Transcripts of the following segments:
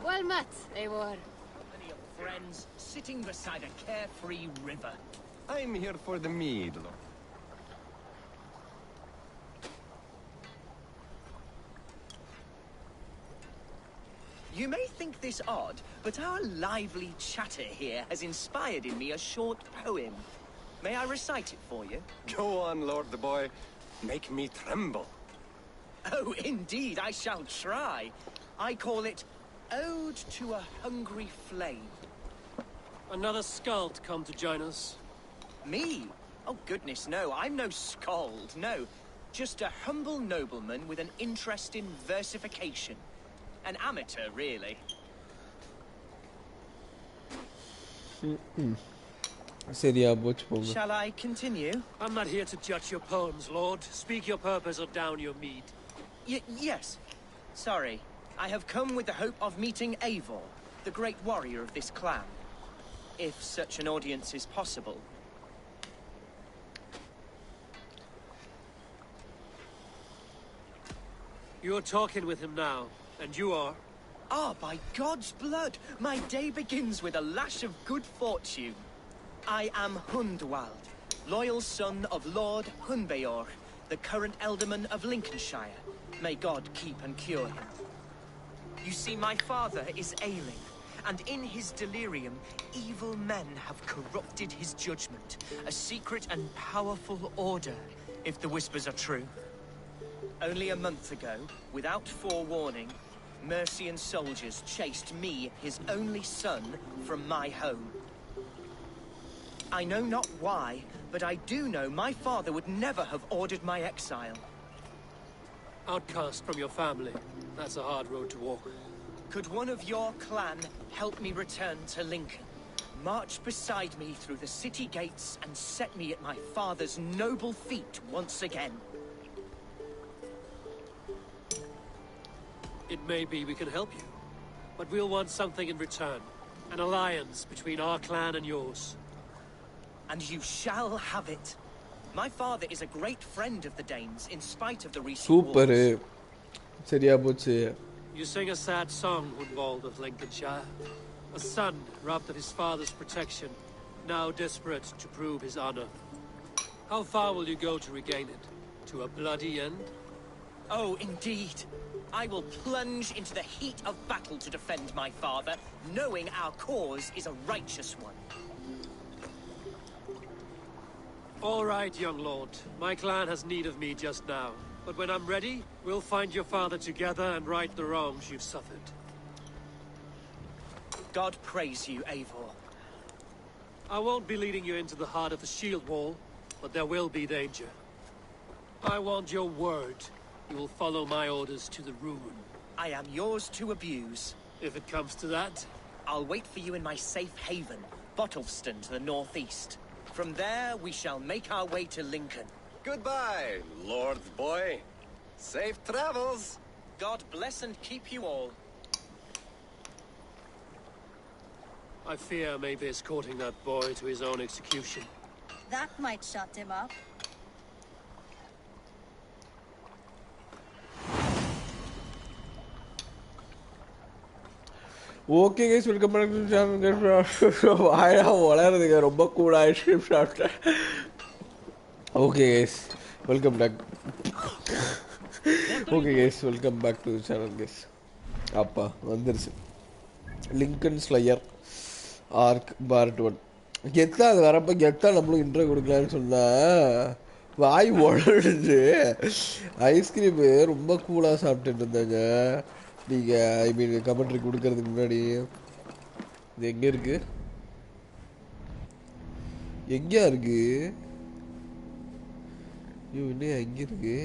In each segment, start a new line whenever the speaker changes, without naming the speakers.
Well met, Eivor.
Plenty of friends sitting beside a carefree river.
I'm here for the mead, Lord.
You may think this odd, but our lively chatter here has inspired in me a short poem. May I recite it for you?
Go on, Lord the Boy. Make me tremble.
Oh, indeed, I shall try. I call it Ode to a Hungry Flame.
Another skald come to join us.
Me? Oh, goodness, no. I'm no skald, no. Just a humble nobleman with an interest in versification. An amateur, really. Shall I continue?
I'm not here to judge your poems, Lord. Speak your purpose or down your mead.
Yes. Sorry. I have come with the hope of meeting Eivor, the great warrior of this clan. If such an audience is possible.
You're talking with him now, and you are?
Ah, by God's blood, my day begins with a lash of good fortune. I am Hundwald, loyal son of Lord Hunbeor, the current alderman of Lincolnshire. May God keep and cure him. You see, my father is ailing, and in his delirium, evil men have corrupted his judgment. A secret and powerful order, if the whispers are true. Only a month ago, without forewarning, Mercian soldiers chased me, his only son, from my home. I know not why, but I do know my father would never have ordered my exile.
Outcast from your family. That's a hard road to walk.
Could one of your clan help me return to Lincoln? March beside me through the city gates and set me at my father's noble feet once again.
It may be we can help you, but we'll want something in return. An alliance between our clan and yours.
And you shall have it. My father is a great friend of the Danes, in spite of the recent wars.
You sing a sad song, Hundwald of Lincolnshire. A son robbed of his father's protection, now desperate to prove his honor. How far will you go to regain it? To a bloody end?
Oh, indeed. I will plunge into the heat of battle to defend my father, knowing our cause is a righteous one.
All right, young lord. My clan has need of me just now. But when I'm ready, we'll find your father together and right the wrongs you've suffered.
God praise you, Eivor.
I won't be leading you into the heart of the shield wall, but there will be danger. I want your word. You will follow my orders to the ruin.
I am yours to abuse.
If it comes to that.
I'll wait for you in my safe haven, Bottleston to the northeast. From there, we shall make our way to Lincoln.
Goodbye, Lord Boy. Safe travels.
God bless and keep you all.
I fear I may be escorting that boy to his own execution.
That might shut him up.
Okay guys, welcome back to the channel guys. Romba cool ice cream shot. Okay guys, welcome back. Okay guys, welcome back to the channel guys. Appa, vandiruchu. Lincolnscire Arc Part 1. Getta அது வரப்ப கெத்தா நம்மளும் intro கொடுக்கலாம்னு சொன்னா வாய் உடஞ்சிச்சு. Ice cream ரொம்ப கூலாக சாப்பிட்டுட்டு இருந்தாங்க. நீங்கள் ஐ மீன் கமெண்ட்ரி கொடுக்கறதுக்கு முன்னாடி இது எங்கே இருக்கு, எங்கேயா இருக்கு? ஐயோ இன்னும் எங்கே இருக்கு?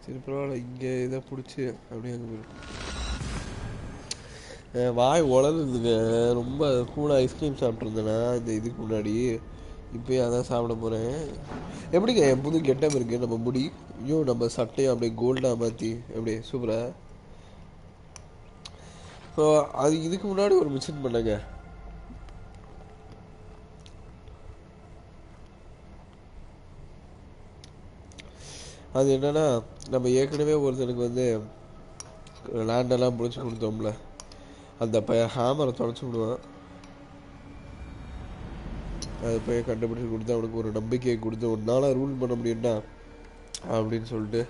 சரி பரவாயில்ல, இங்கே இதை பிடிச்சி அப்படியே அங்கே போயிடும். வாய் உளருதுங்க. ரொம்ப கூலாக ஐஸ்கிரீம் சாப்பிட்ருந்தேன்னா இந்த இதுக்கு முன்னாடி. இப்போயே அதான் சாப்பிட போகிறேன். எப்படிங்க என் புது கெட்டப் இருக்குது நம்ம முடி? ஐயோ நம்ம சட்டையை அப்படியே கோல்டாக மாற்றி அப்படியே சூப்பராக. ஸோ அது இதுக்கு முன்னாடி ஒரு மிஷின் பண்ணேங்க. அது என்னென்னா, நம்ம ஏற்கனவே ஒருத்தனுக்கு வந்து லேண்டெல்லாம் பிடிச்சி கொடுத்தோம்ல, அந்த பையன் ஹேமரை தொடச்சி விடுவான். அது பையன் கண்டுபிடிச்சி கொடுத்து அவனுக்கு ஒரு நம்பிக்கையை கொடுத்து ஒரு நாளாக ரூல் பண்ண முடியும்டா அப்படின்னு சொல்லிட்டு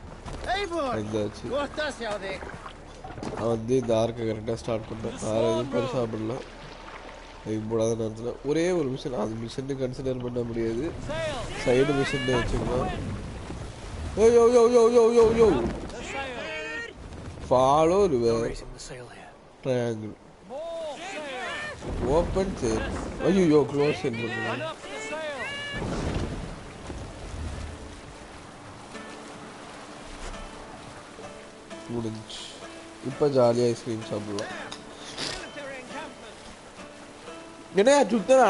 இருந்தாச்சு. அவன் வந்து இந்த ஆர்க்கை கரெக்டாக ஸ்டார்ட் பண்ணான். வேறு எதுவும் பெருசாக பண்ணலாம். அதுக்கு போடாத நேரத்தில் ஒரே ஒரு மிஷின், அது மிஷின்னு கன்சிடர் பண்ண முடியாது, சைடு மிஷின் வச்சுக்கலாம். யோ யோ யோ யோ யோ யோ யோ ஃபாலோ ரிவர் ட்ரையாங்கிள் ஓப்பன் சேர். ஐயோ க்ளோஸ் செட் பண்ணுங்க. முடிஞ்சு. இப்போ ஜாலியாக ஐஸ்கிரீம் சாப்பிடலாம். என்ன சுத்தனா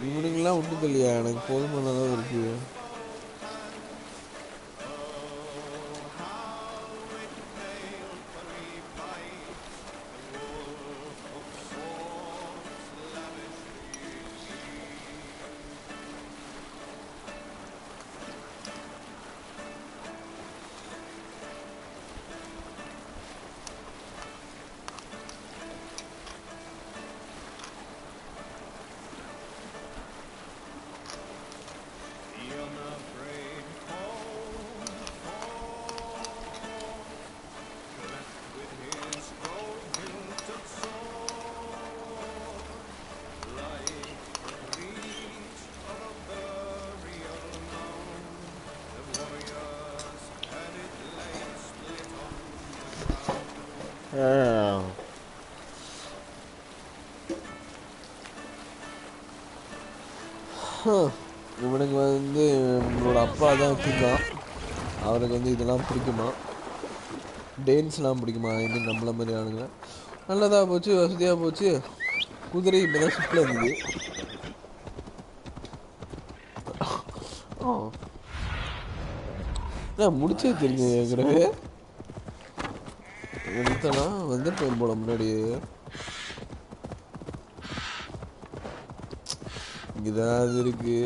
இவனுங்கெல்லாம் ஒன்றும் இல்லையா, எனக்கு போதுமானதான் இருக்கு. இவனுக்கு வந்து நம்மளோட அப்பா தான் வச்சுருக்கான். அவருக்கு வந்து இதெல்லாம் பிடிக்குமா, டேன்ஸ்லாம் பிடிக்குமா, இன்னும் நம்மள மாதிரி ஆளுங்க. நல்லதாக போச்சு, வசதியாக போச்சு. குதிரை இப்போ தான் ஷிப்பில் இருந்தது. நான் முடிச்சு வச்சிருக்கேன் ஏற்கனவே. எடுத்தனா வந்துட்டேன் போல முன்னாடியே. இங்கதான் அது இருக்கு.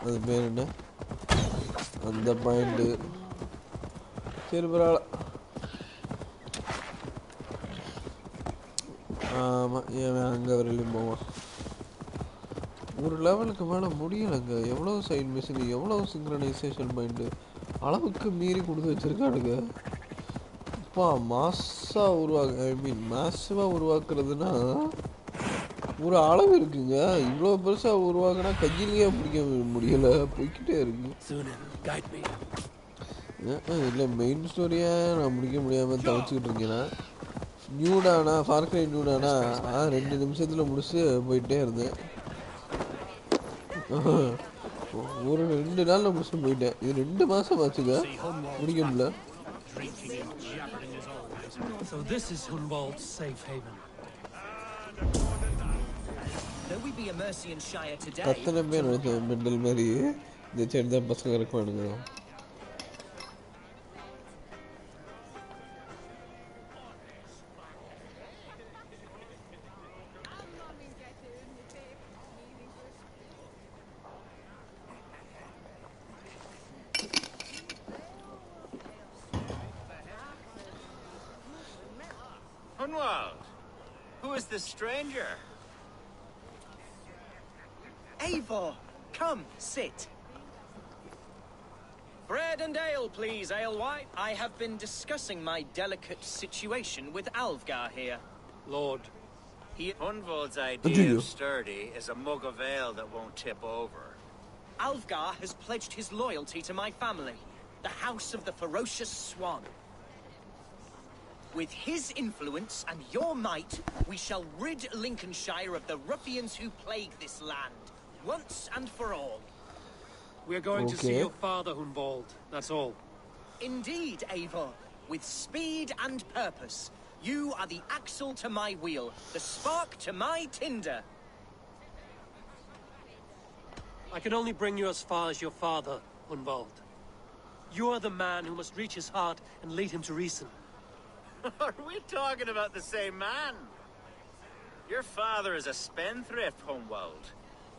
அது பேர் என்ன, அந்த பாயிண்ட். சரி பரவாயில்ல. ஆமாம், ஏன் அங்கே வரையிலும் போவான். ஒரு லெவலுக்கு மேலே முடியலைங்க. எவ்வளோ சைட் மிஷின், எவ்வளோ சிங்க்ரனைசேஷன் பாயிண்ட்டு அளவுக்கு மீறி கொடுத்து வச்சுருக்கானுங்க. அப்பா மாஸாக மேசிவாக உருவாக்குறதுனா ஒரு அளவு இருக்குங்க. இவ்வளோ பெருசாக உருவாக்குனா கையிலேயே பிடிக்க முடியலை, போய்கிட்டே இருக்கு. இல்லை மெயின் ஸ்டோரியாக நான் முடிக்க முடியாமல் தவிச்சிக்கிட்டு இருக்கேன்னா, நியூடானா ஃபார்க்ரை நியூடானா 2 நிமிஷத்தில் முடிச்சு போயிட்டே இருந்தேன். ஒரு 2 நாளில் முடிச்சுட்டு போயிட்டேன். இது 2 மாதம் ஆச்சுங்க, முடிக்க முடியல.
So this is Hunwald's safe haven.
Though we be a Mercianshire today.
அத்தனை பேர் மெண்டல் மாதிரி இந்த சைடு தான் பசங்க இருக்குவானுங்க.
Hunwald, who is this stranger?
Eivor, come, sit. Bread and ale, please, alewife. I have been discussing my delicate situation with Alfgar here.
Lord.
Hunwald's idea of sturdy is a mug of ale that won't tip over.
Alfgar has pledged his loyalty to my family, the House of the Ferocious Swan. With his influence and your might, we shall rid Lincolnshire of the ruffians who plague this land, once and for all.
We're going to see your father, Hunwald. That's all.
Indeed, Eivor. With speed and purpose. You are the axle to my wheel, the spark to my tinder.
I can only bring you as far as your father, Hunwald. You are the man who must reach his heart and lead him to reason.
Are we talking about the same man? Your father is a spendthrift, Homeworld.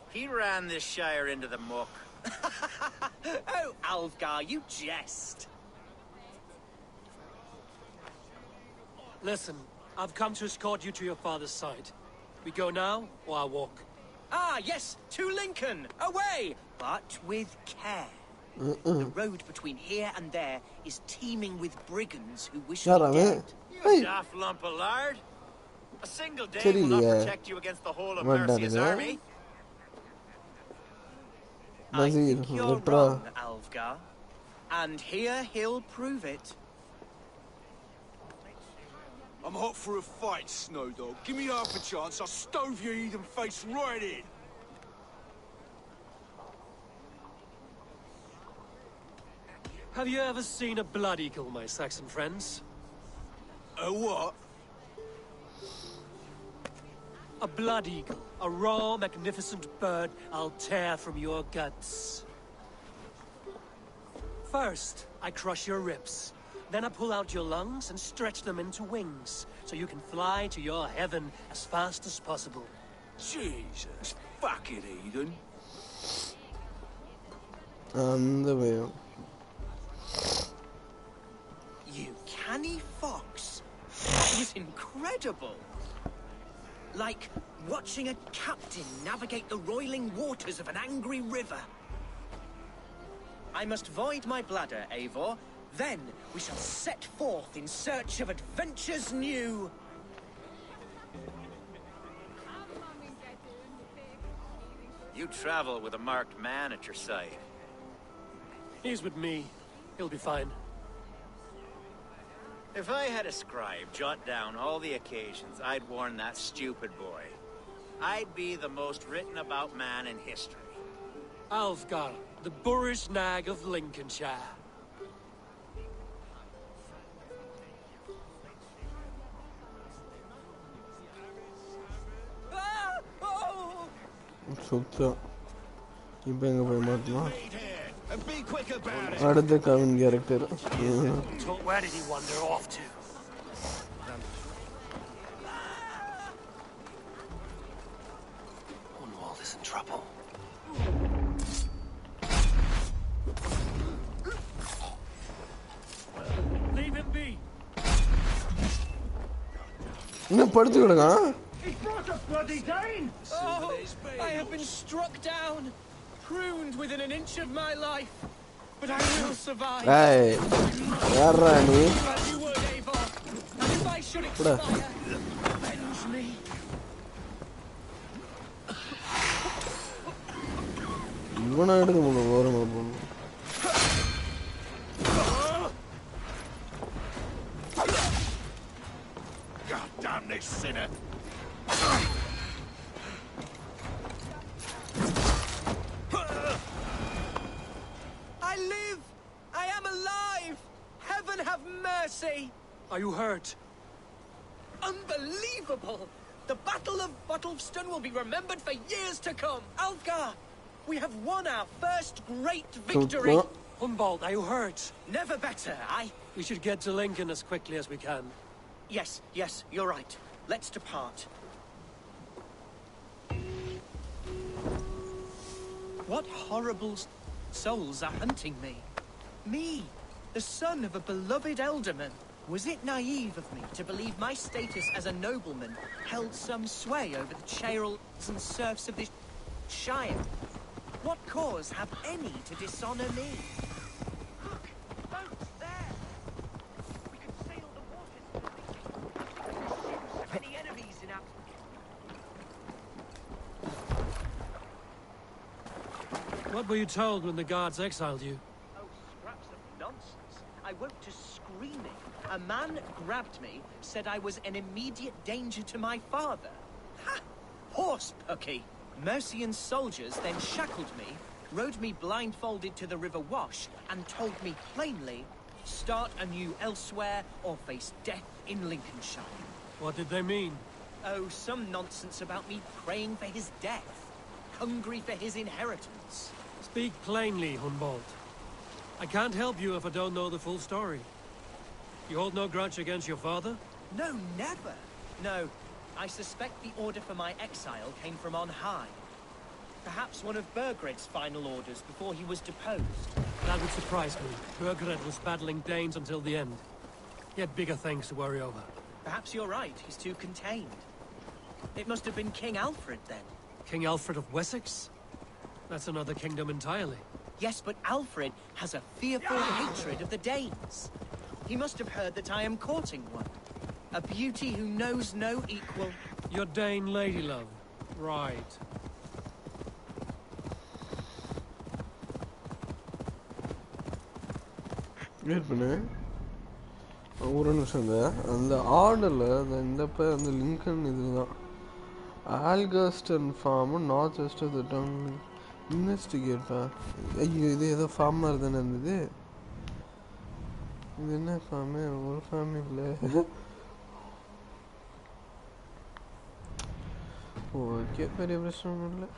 He ran this shire into the muck.
Oh, Alfgar, you jest.
Listen, I've come to escort you to your father's side. We go now, or I walk?
Ah, yes, to Lincoln! Away! But with care. The road between here and there is teeming with brigands who wish me dead.
You daft lump of lard. A single day will not protect you against the whole of Mercia's army.
I think you're wrong, Alfgar. And here he'll prove it.
I'm hot for a fight, Snowdog. Give me half a chance, I'll stove your heathen face right in.
Have you ever seen a blood eagle, my Saxon friends?
A what?
A blood eagle. A raw, magnificent bird I'll tear from your guts. First, I crush your ribs. Then I pull out your lungs and stretch them into wings, so you can fly to your heaven as fast as possible.
Jesus, fuck it, heathen.
You canny fox. That was incredible. Like watching a captain navigate the roiling waters of an angry river. I must void my bladder, Eivor. Then we shall set forth in search of adventures new.
You travel with a marked man at your side.
He's with me. He'll be fine.
If I had a scribe jot down all the occasions I'd warn that stupid boy, I'd be the most written about man in history.
Alfgar, the boorish nag of Lincolnshire.
അടുത്ത Kavin character
Where did he wander off to? Hunwald is in trouble. Leave him be.
ഇന്ന് പഠിച്ചു കിടക്കാം.
Oh, I have been struck down, pruned within an inch of my life, but I will survive.
Hey, yaarra ni.
As you would, Eivor. And if I should expire, avenge me.
ഇവനായിട്ട് ഓർമ്മ പോകുന്നു.
God damn this sinner.
I live! I am alive! Heaven have mercy!
Are you hurt?
Unbelievable! The Battle of Bottleston will be remembered for years to come! Alfgar! We have won our first great victory!
Hunwald, are you hurt?
Never better,
We should get to Lincoln as quickly as we can.
Yes, you're right. Let's depart. What horrible souls are hunting me? Me, the son of a beloved elderman. Was it naive of me to believe my status as a nobleman held some sway over the churls and serfs of this shire? What cause have any to dishonor me? Look, boats there! We could sail the waters. Any enemies in our...
What were you told when the guards exiled you?
Oh, scraps of nonsense. I woke to screaming. A man grabbed me, said I was an immediate danger to my father. Ha! Horse pucky! Mercian soldiers then shackled me, rode me blindfolded to the River Wash, and told me plainly, start anew elsewhere or face death in Lincolnshire.
What did they mean?
Oh, some nonsense about me praying for his death, hungry for his inheritance.
Speak plainly, Hunwald. I can't help you if I don't know the full story. You hold no grudge against your father?
No, never. No, I suspect the order for my exile came from on high. Perhaps one of Burgred's final orders before he was deposed.
That would surprise me. Burgred was battling Danes until the end. He had bigger things to worry over.
Perhaps you're right, he's too contained. It must have been King Alfred, then.
King Alfred of Wessex? That's another kingdom entirely.
Yes, but Alfred has a fearful hatred of the Danes. He must have heard that I am courting one. A beauty who knows no equal.
Your Dane lady love. Right.
Wait பண்ணு ஒரு நிமிஷம் அந்த ஆர்டரில் இந்த பேர் அந்த Lincoln இதுதான் ஆல்கஸ்டன் farm north west of the town இன்வெஸ்டிகேட்டா ஐயோ இது ஏதோ ஃபார்ம் மாதிரி தானே இருந்தது இது என்ன ஃபார்மு ஒரு ஃபார்ம் இல்லை ஓகே பெரிய பிரச்சனை ஒன்றும் இல்லை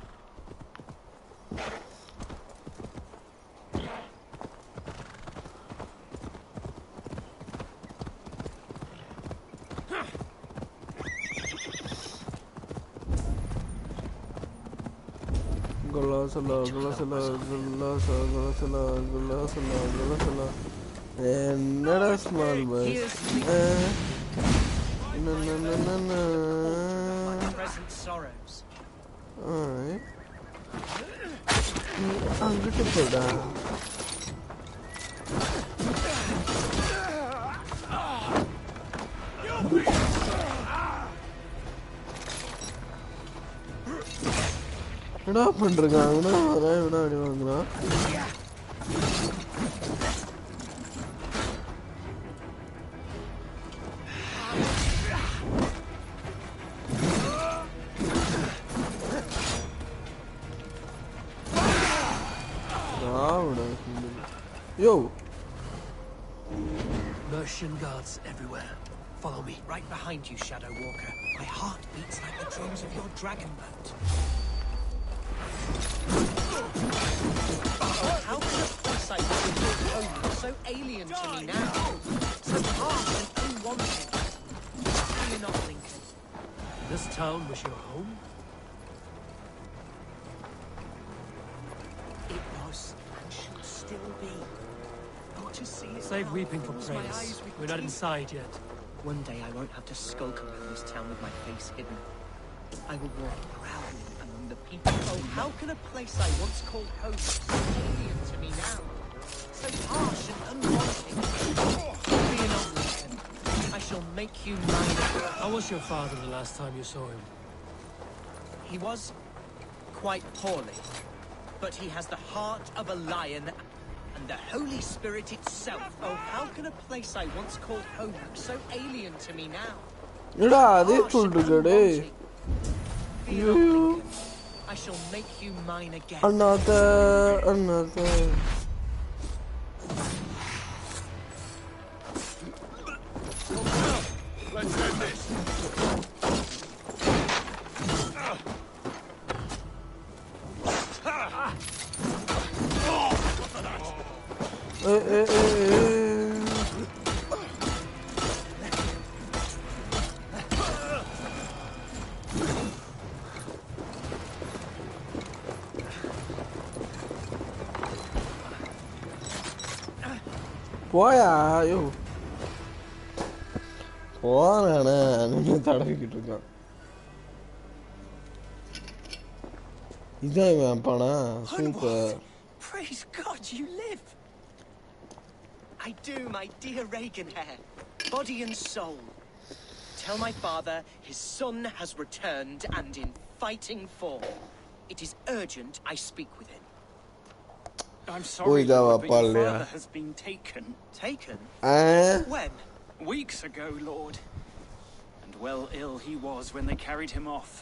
என்னடா ஸ்மால் பாய் அங்கிட்டு போடா என்ன பண்றான் இவனா அடி வாங்குறான் Yo!
Mercian guards everywhere. Follow me.
Right behind you, Shadow Walker. My heart beats like the drums of your dragon boat. How can a place like this be home so alien to me now? So harsh and unwanted. Fear not, Lincoln.
This town was your home?
It was, and should still be. Oh, to see it
Save
now
weeping for
fills my
praise.
eyes with
We're not
tears.
inside yet.
One day I won't have to skulk around this town with my face hidden. I will walk proudly among the people. Oh, how can a place I once called home be so alien to me now? So harsh and unwanted. Fear not, Lincoln. I shall make you mine.
How was your father the last time you saw him?
He was quite poorly, but he has the heart of a lion and the Holy Spirit itself. Oh, how can a place I once called home look so alien to me now?
என்னடா அதே சொல்றீங்கடே
Fear not, Lincoln. I shall make you mine again.
another
Let's end this.
போயா ஐயோ போறானே தடவிக்கிட்டு இருக்கான் இதான் இவன் அப்பானா super
Praise God, you live! I do, my dear Reaganhair. Body and soul. Tell my father his son has returned and in fighting form. It is urgent I speak with him.
I'm sorry, Lord, but your
Pallia.
father has been taken.
Taken?
Eh?
When?
Weeks ago, Lord. And well ill he was when they carried him off.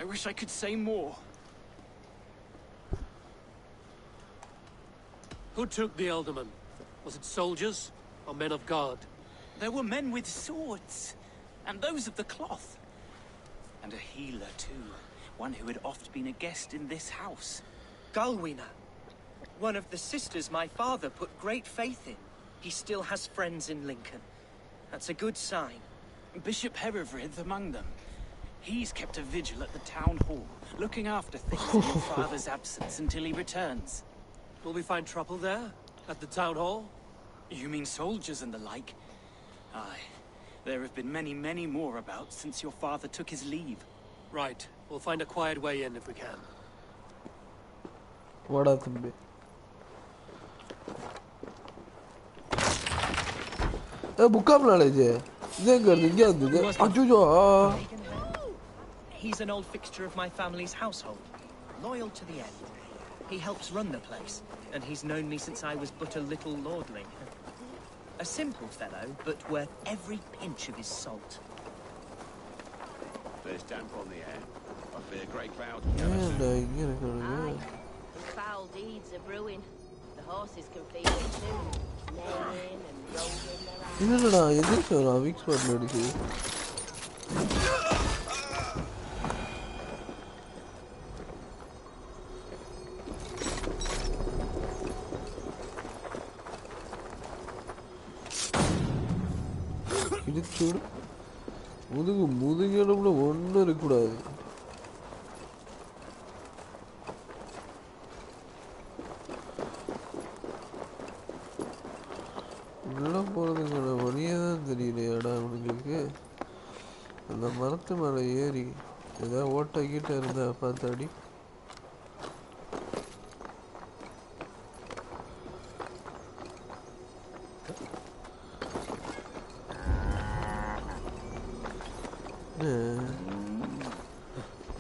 I wish I could say more.
Who took the Elderman? Was it soldiers or men of God?
There were men with swords, and those of the cloth. And a healer, too. One who had oft been a guest in this house.
Galwina. One of the sisters my father put great faith in. He still has friends in Lincoln. That's a good sign.
Bishop Herefrith among them. He's kept a vigil at the town hall, looking after things in your father's absence until he returns.
Will we find trouble there? At the town hall?
You mean soldiers and the like? Aye. There have been many, many more about since your father took his leave.
Right. We'll find a quiet way in if we can.
What are the... book of knowledge.
He's an old fixture of my family's household, loyal to the end. He helps run the place, and he's known me since I was but a little lordling. A simple fellow, but worth every pinch of his salt.
There's damp on the air. I fear great clouds.
Aye. The foul deeds are brewing. The horses can feel it too. Neighing and rolling their eyes.
அந்த மரத்து மேலே ஏறி ஏதாவது ஓட்ட கிட்ட இருந்தா பார்த்தாடி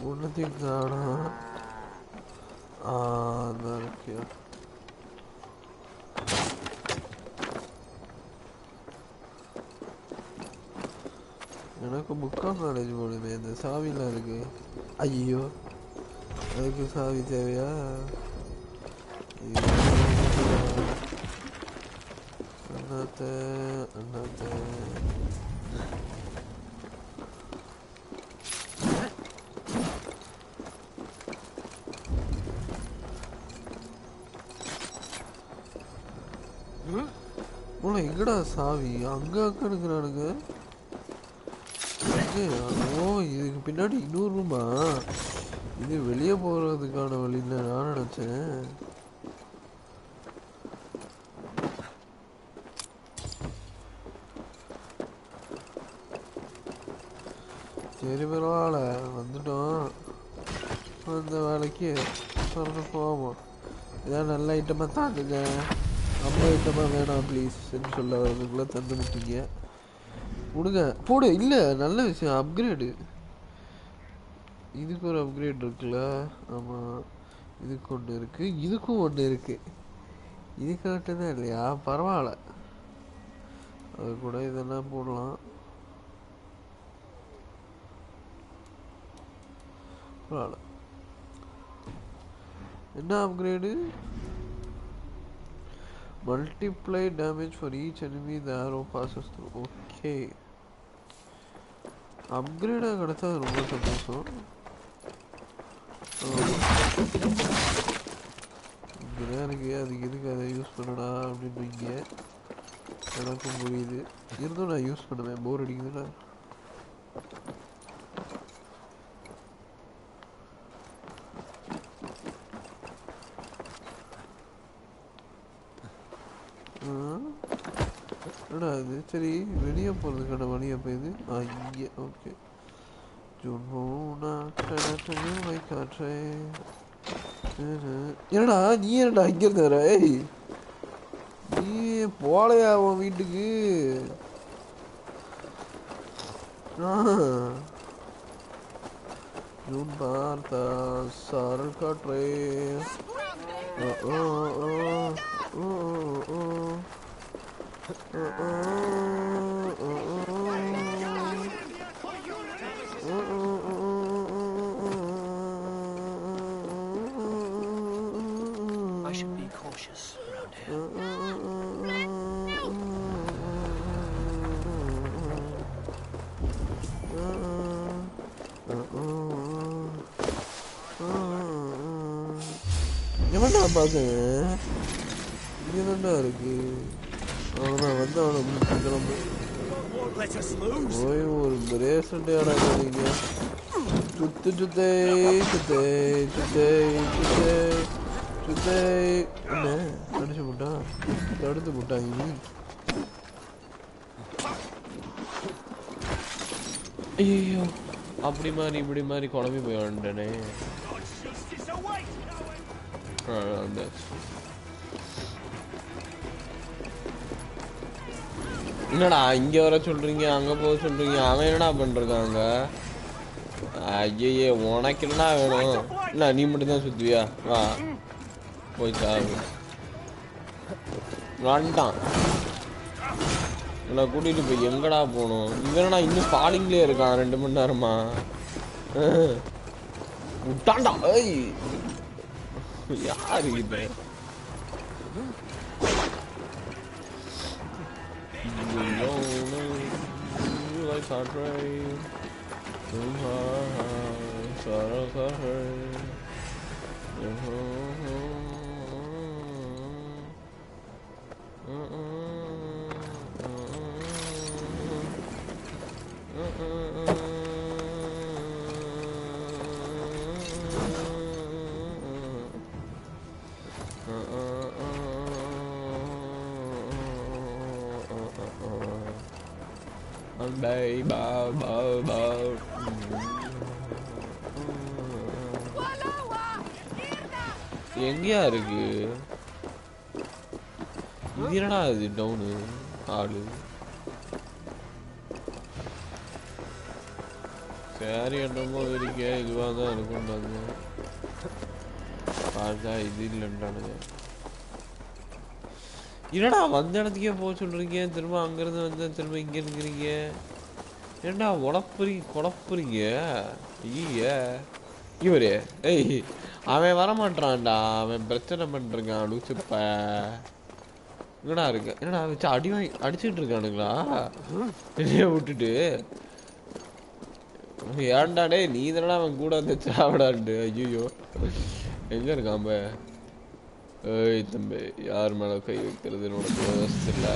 ஒன்னத்தையும் காணோம். அதான் இருக்கியா எனக்கு புக் ஆஃப் நாலேஜ் போடுமே இந்த சாவிலாம் இருக்கு. ஐயோ அதுக்கு சாவி தேவையா? அண்ணாத்த அண்ணாத்த மூளை எங்கடா சாவி? அங்க அங்க இருக்கிறானுங்க. ஓ இதுக்கு பின்னாடி இன்னொரு ரூமா? இது வெளியே போறதுக்கான வழின்னு நான் நினைச்சேன். சரி பரவாயில்ல வந்துட்டோம். அந்த வேலைக்கு திறந்து போவோம். ஏதாவது நல்ல ஐட்டமாக தாங்குங்க. நம்ம ஐட்டமாக வேணாம் ப்ளீஸ்ன்னு சொல்ல வரதுக்குள்ளே தந்து விட்டீங்க. கொடுங்க போடு. இல்லை நல்ல விஷயம் அப்கிரேடு. இதுக்கு ஒரு அப்கிரேட் இருக்குல்ல? ஆமாம் இதுக்கு ஒன்று இருக்குது, இதுக்கும் ஒன்று இருக்குது. இதுக்கு மட்டும்தான் இல்லையா? பரவாயில்ல அது கூட இதெல்லாம் போடலாம். பரவாயில்ல. என்ன upgrade? Multiply damage for each enemy the arrow passes through. Okay. Upgrade கிடைச்சா ரொம்ப சந்தோஷம். எனக்கு அதுக்கு எதுக்கு அதை யூஸ் பண்ணடா அப்படின்றீங்க. எனக்கும் புரியுது. இருந்தும் நான் யூஸ் பண்ணுவேன். போர் அடிக்குதுல்ல. என்னடா இது? சரி வெளியே போகிறதுக்கான வழி அப்போ இது இங்கே. ஓகே காற்றே. என்னடா நீ என்னடா இங்கே இருந்தார? நீ போலையா உன் வீட்டுக்கு? ஜூன் பார்த்தா சாரல் காற்றே.
I should be cautious around here.
எவன்டா பார்த்தேன்? இங்கே தான்டா இருக்கு. அவனை வந்து அவனை முடிச்சு கிளம்பு.
let us lose.
ஓய் ஒரு பிரேஸ்லெட் ஆடாதீங்க. சுத்து சுத்தே சுத்தே சுத்தே சுத்தே சுத்தே. என்ன அடிச்சு போட்டா தடுத்து போட்டாங்க. ஐயோ அப்படி மாதிரி இப்படி மாதிரி குழம்பி போய் வந்துட்டேனே. என்னடா இங்க வர சொல்றீங்க அங்க போக சொல்றீங்க? அவன் என்னடா பண்றாங்க? ஐயே உனக்கு என்னடா வேணும்? இல்ல நீ மட்டும் தான் சுத்துவியா? வா போய் சாவு. வந்துட்டான். நான் கூட்டிட்டு போய் எங்கடா போகணும்? இவனா இன்னும் ஃபாலிங்லேயே இருக்கான் 2 மணி நேரமா. விட்டான்டா. ஏய் யாரு இது? எங்கயா இருக்கு இது? என்னடா இது டவுனு ஆளு? சரி என்னமோ இருக்க இதுவாக தான் இருக்கும்டாங்க. பார்த்தா இது இல்லைன்றானுங்க. என்னடா வந்த இடத்துக்கே போக சொல்றீங்க, திரும்ப அங்கிருந்து வந்து திரும்ப இங்க இருக்கிறீங்க. ஏண்டா குழப்புறீங்க? ஐய இவரு ஏய் அவன் வரமாட்டான்டா, அவன் பிரச்சனை பண்ணிருக்கான் லூசுப்ப. என்னடா இருக்கு? என்னடா வச்சு அடிச்சுட்டு இருக்கானுங்களா என்னைய விட்டுட்டு? ஏன்டாடே நீ தானடா அவன் கூட வந்து சாவிடான்ட்டு. ஐயோ எங்க இருக்கான்? ஏய் தம்பி யார் மேல கை வைக்கிறது உனக்கு யோசிச்சு இல்லை?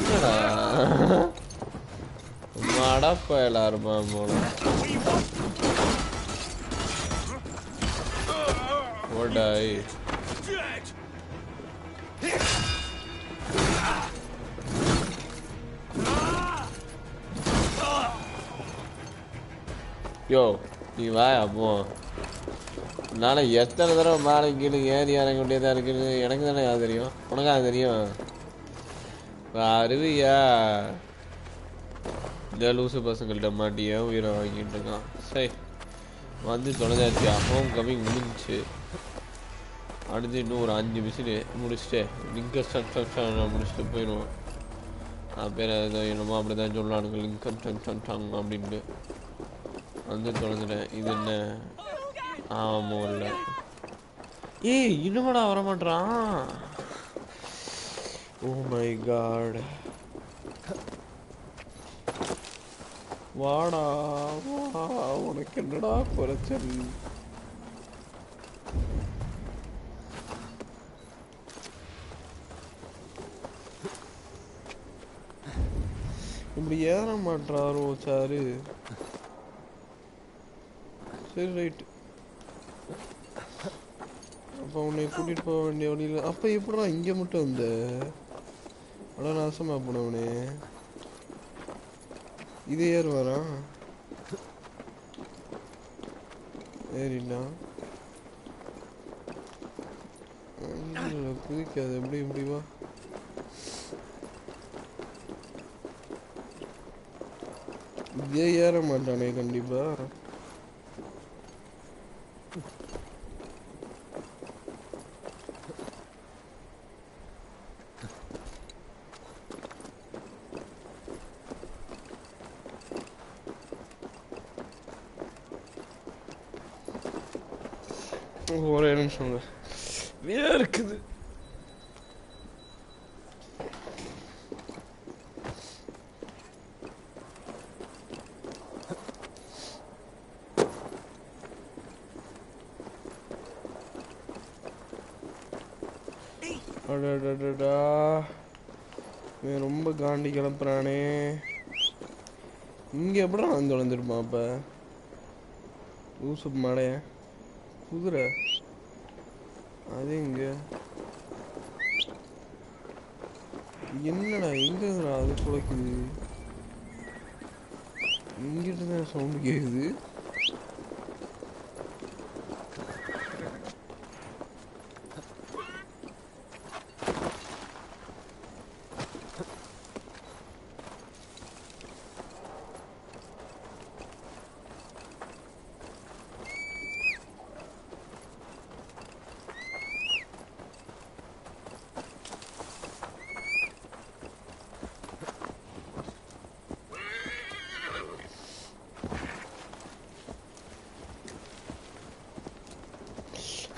என்னடா மடப்ப எல்லாருமா போல ஓடாய். யோ நீ வாயா போ. என்னால எத்தனை தடவை மேலே கீழே ஏறி இறங்க வேண்டியதா இருக்குது. எனக்கு தானே அது தெரியும், உனக்கா அது தெரியும்? அருவியா இந்த லூசு பசங்கள்கிட்ட மாட்டியா உயிரை வாங்கிட்டு இருக்கான். சரி வந்து தொலைஞ்சாச்சியா? ஹோம் கமிங் முடிஞ்சிச்சு. அடுத்து இன்னும் ஒரு 5 மிஷினு முடிச்சுட்டு லிங்கன்ஸ்டைர் முடிச்சுட்டு போயிடுவோம். பேர் என்னமோ அப்படி தான் சொல்லலானுங்க, லிங்கன்ஸ்டைர் அப்படின்ட்டு வந்து தொலைஞ்சிட்டேன். இது என்ன? ஆமாம் இல்லை. ஏய் இன்னும்டா வரமாட்டான். Oh my God. வாடா வா, உனக்கு என்னடா குறைச்சல்? இப்படி ஏற மாட்டாரோ சாரு? சரி ரைட். அப்போ உன்னை கூட்டிட்டு போக வேண்டிய வழியில் அப்போ எப்படா இங்கே மட்டும் வந்த? அட நாசமா போனவனே. இது ஏறு வரான் ஏறிண்ணா குதிக்காது. எப்படி வா. இதே ஏற மாட்டானே கண்டிப்பா. ஒரே நிமிஷம் வேர்க்குது. அடடடடா, இவன் ரொம்ப காண்டி கிளப்புறானே. இங்க எப்படா வந்து தொலைஞ்சிருப்பான் அப்ப? ஊசு மடைய குதிரை அது இங்க என்னடா எங்க அது குலைக்குது? இங்கிட்டு தான் சவுண்ட் கேக்குது.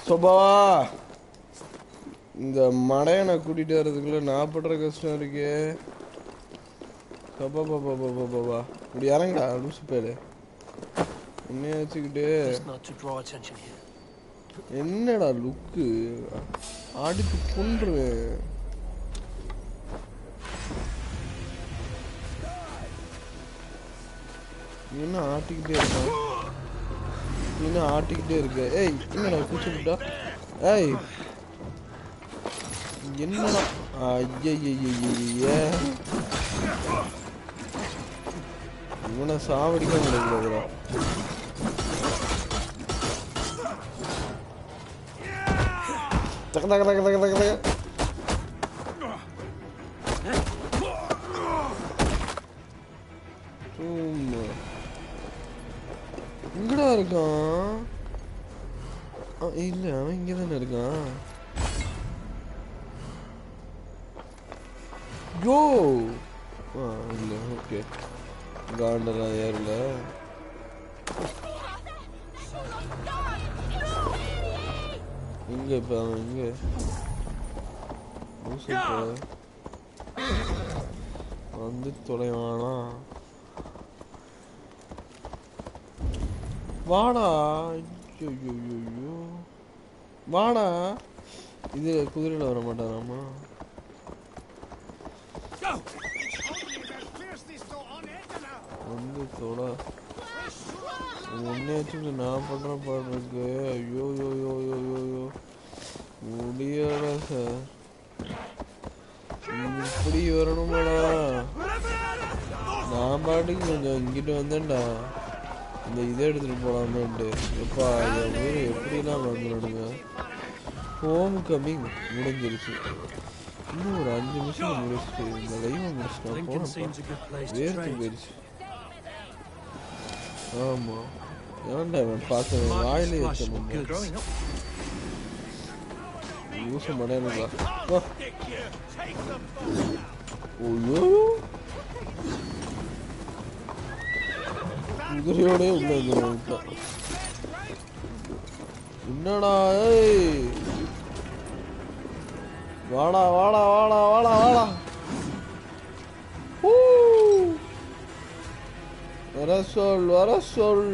சோபாவா, இந்த மடையனை கூட்டிட்டு வர்றதுக்குள்ள நான் படுற கஷ்டம் இருக்கே. சோபா பாபா பாபா பாபா இப்படி இறங்கடா லூசு பேரு. உன்னைய வச்சுக்கிட்டு என்னடா லுக்கு அடித்து கொன்றுவேன். என்ன ஆட்டிக்கிட்டே இருக்கான்? என்ன ஆட்டிக்கிட்டே இருக்க? ஏய் என்னடா குச்சிட்டா? ஏய் என்னடா? ஐயய்யய்ய, இவனை சாவடிக்க முடியல. தக்க தக்க தக்க தக்க தக்க எங்கடா இருக்கான்? இல்ல அவன் இங்க தானே இருக்கான். யோ இல்ல ஓகே காண்டரா ஏறல. இங்க இப்ப அவன் இங்க வந்து தொலைவானா? வாடா, ஐயோ வாடா. இது குதிரையில வர மாட்டாராமா? வந்து தொட ஒன்னே வச்சுட்டு நான் பண்ற பாடு இருக்கு. ஐயோ யோ யோ யோ யோ யோ முடியல சார். இப்படி வரணுமாடா? நான் பாட்டுக்கு கொஞ்சம் இங்கிட்டு வந்தேன்டா. இந்த இதை எடுத்துட்டு போலாமேன்ட்டு. எப்பா என் ஊர் எப்படிலாம் வந்துடுங்க. ஹோம் கம்மிங் முடிஞ்சிருச்சு. இன்னும் ஒரு 5 நிமிஷம் முடிச்சுட்டு இந்த லைவை முடிச்சுட்டா போனப்பா வேர்த்து போயிடுச்சு. ஆமா ஏன்டா அவன் பார்க்க வாயிலே ஏற்ற முடியும். யூஸ் மடையா? ஓய்யோ குதிரையோடய உள்ள வந்துடும். என்னடா? வாடா வாடா வாடா வாடா வாடா. வர சொல் வர சொல்.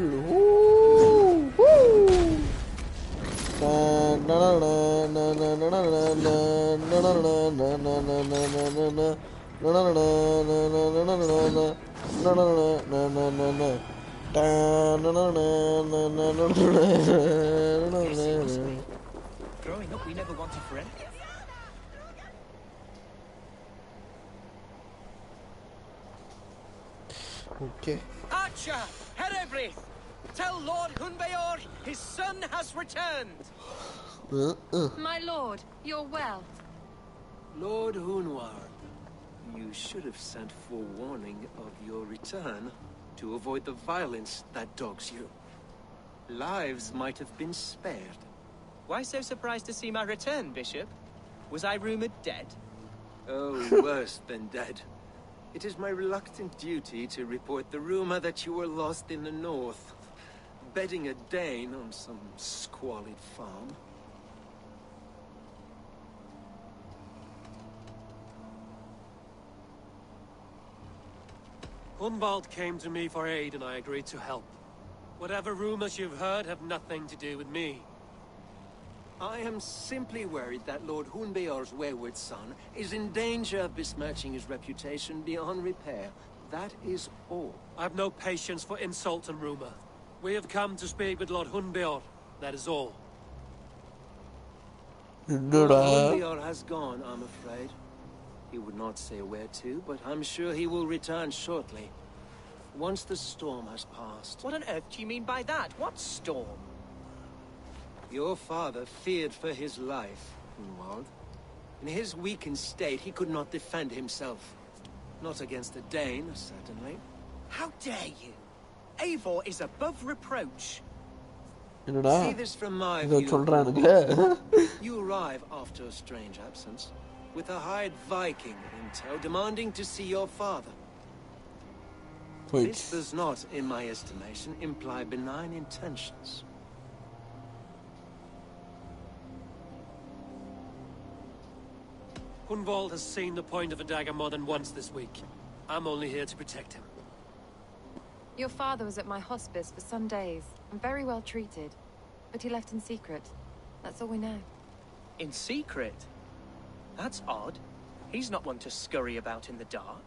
Growing up, we never wanted for anything.
Okay.
Archer, Herebrith, tell Lord Hunbeor his son has returned.
My lord, you're well.
Lord Hunwar, you should have sent forewarning of your return to avoid the violence that dogs you. Lives might have been spared.
Why so surprised to see my return, Bishop? Was I rumored dead?
Oh, worse than dead. It is my reluctant duty to report the rumor that you were lost in the north, bedding a Dane on some squalid farm.
Hunwald came to me for aid and I agreed to help. Whatever rumors you've heard have nothing to do with me.
I am simply worried that Lord Hunbeor's wayward son is in danger of besmirching his reputation beyond repair. That is all.
I have no patience for insult and rumor. We have come to speak with Lord Hunbeor. That is all.
Lord Hunbeor has gone, I'm afraid. He would not say where to, but I'm sure he will return shortly. Once the storm has passed.
What on earth do you mean by that? What storm?
Your father feared for his life, Hunwald. In his weakened state, he could not defend himself. Not against a Dane, certainly.
How dare you? Eivor is above reproach.
See this from my view. You arrive after a strange absence, with a hired Viking in tow demanding to see your father. This does not, in my estimation, imply benign intentions.
Hunwald has seen the point of a dagger more than once this week. I'm only here to protect him.
Your father was at my hospice for some days, and very well treated. But he left in secret. That's all we know.
In secret? That's odd. He's not one to scurry about in the dark.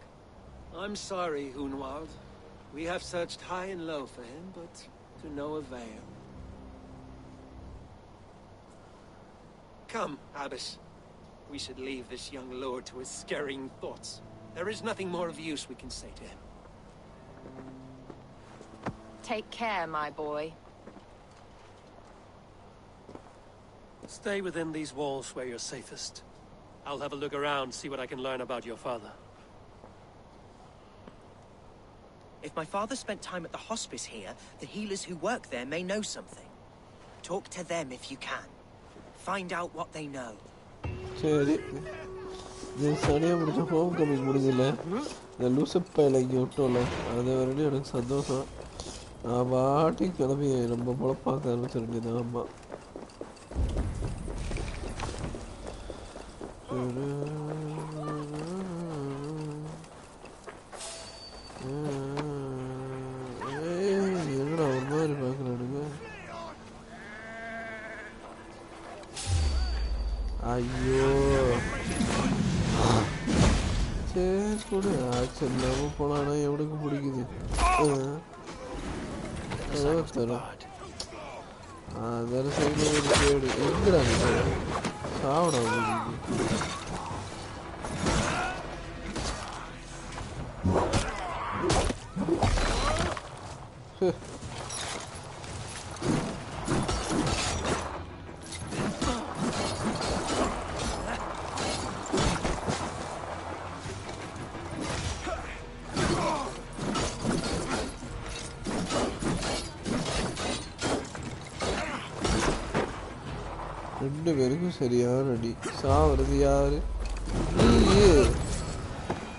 I'm sorry, Hunwald. We have searched high and low for him, but to no avail. Come, Abbess. We should leave this young lord to his scurrying thoughts. There is nothing more of use we can say to him.
Take care, my boy.
Stay within these walls where you're safest. I'll have a look around, see what I can learn about your father.
If my father spent time at the hospice here, the healers who work there may know something. Talk to them if you can. Find out what they know.
சரி சனியாக பிடிச்ச home coming முடிஞ்சல இந்த லூசப்பையில் இங்கே விட்டோம்ல அது வரையும் எனக்கு சந்தோஷம் நான் பாட்டி கிளம்பி ரொம்ப பொழப்பாக்க ஆரம்பிச்சிருந்தேன் ஆமாம் என்னடா ஒரு மாதிரி பார்க்குறானுங்க ஐயோ சரி கூட ஆக்சன் இல்லாமல் போனானா எவனுக்கு பிடிக்குது தரும் அதெல்லாம் சைடில் ஒரு கேடு எங்கடா சாப்பிட ரெண்டு பேருக்கும் சரியான அடி சாவறது யாரு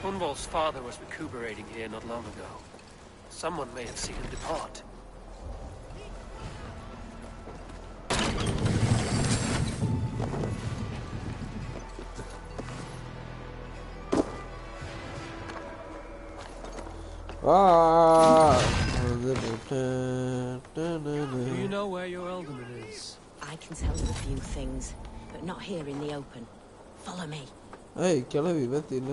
Hunwald's father was recuperating here not long ago. Someone may have seen him depart. Do you know where your alderman is?
I can tell you a few things, but not here in the open. Follow me.
Hey, கிளவி பத்தில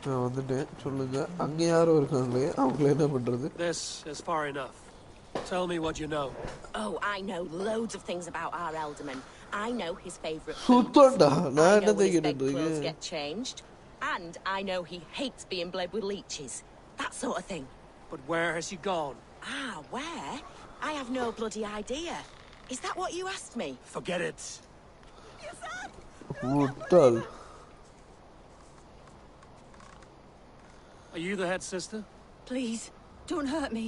நான் வந்துட்டேன் சொல்லுங்க அங்க யாரோ இருக்காங்களே அவங்கள என்ன பண்றது
This is far enough. Tell me what you know.
Oh, I know loads of things about our alderman. I know his favorite
சுத்தம்டா நான் என்ன
clothes
கேட்டுட்டு
get changed, and I know he hates being bled with leeches. That sort of thing.
But where has he gone?
Ah, where? I have no bloody idea. Is that what you asked me?
Forget it.
Brutal.
Are you the head sister?
Please, don't hurt me.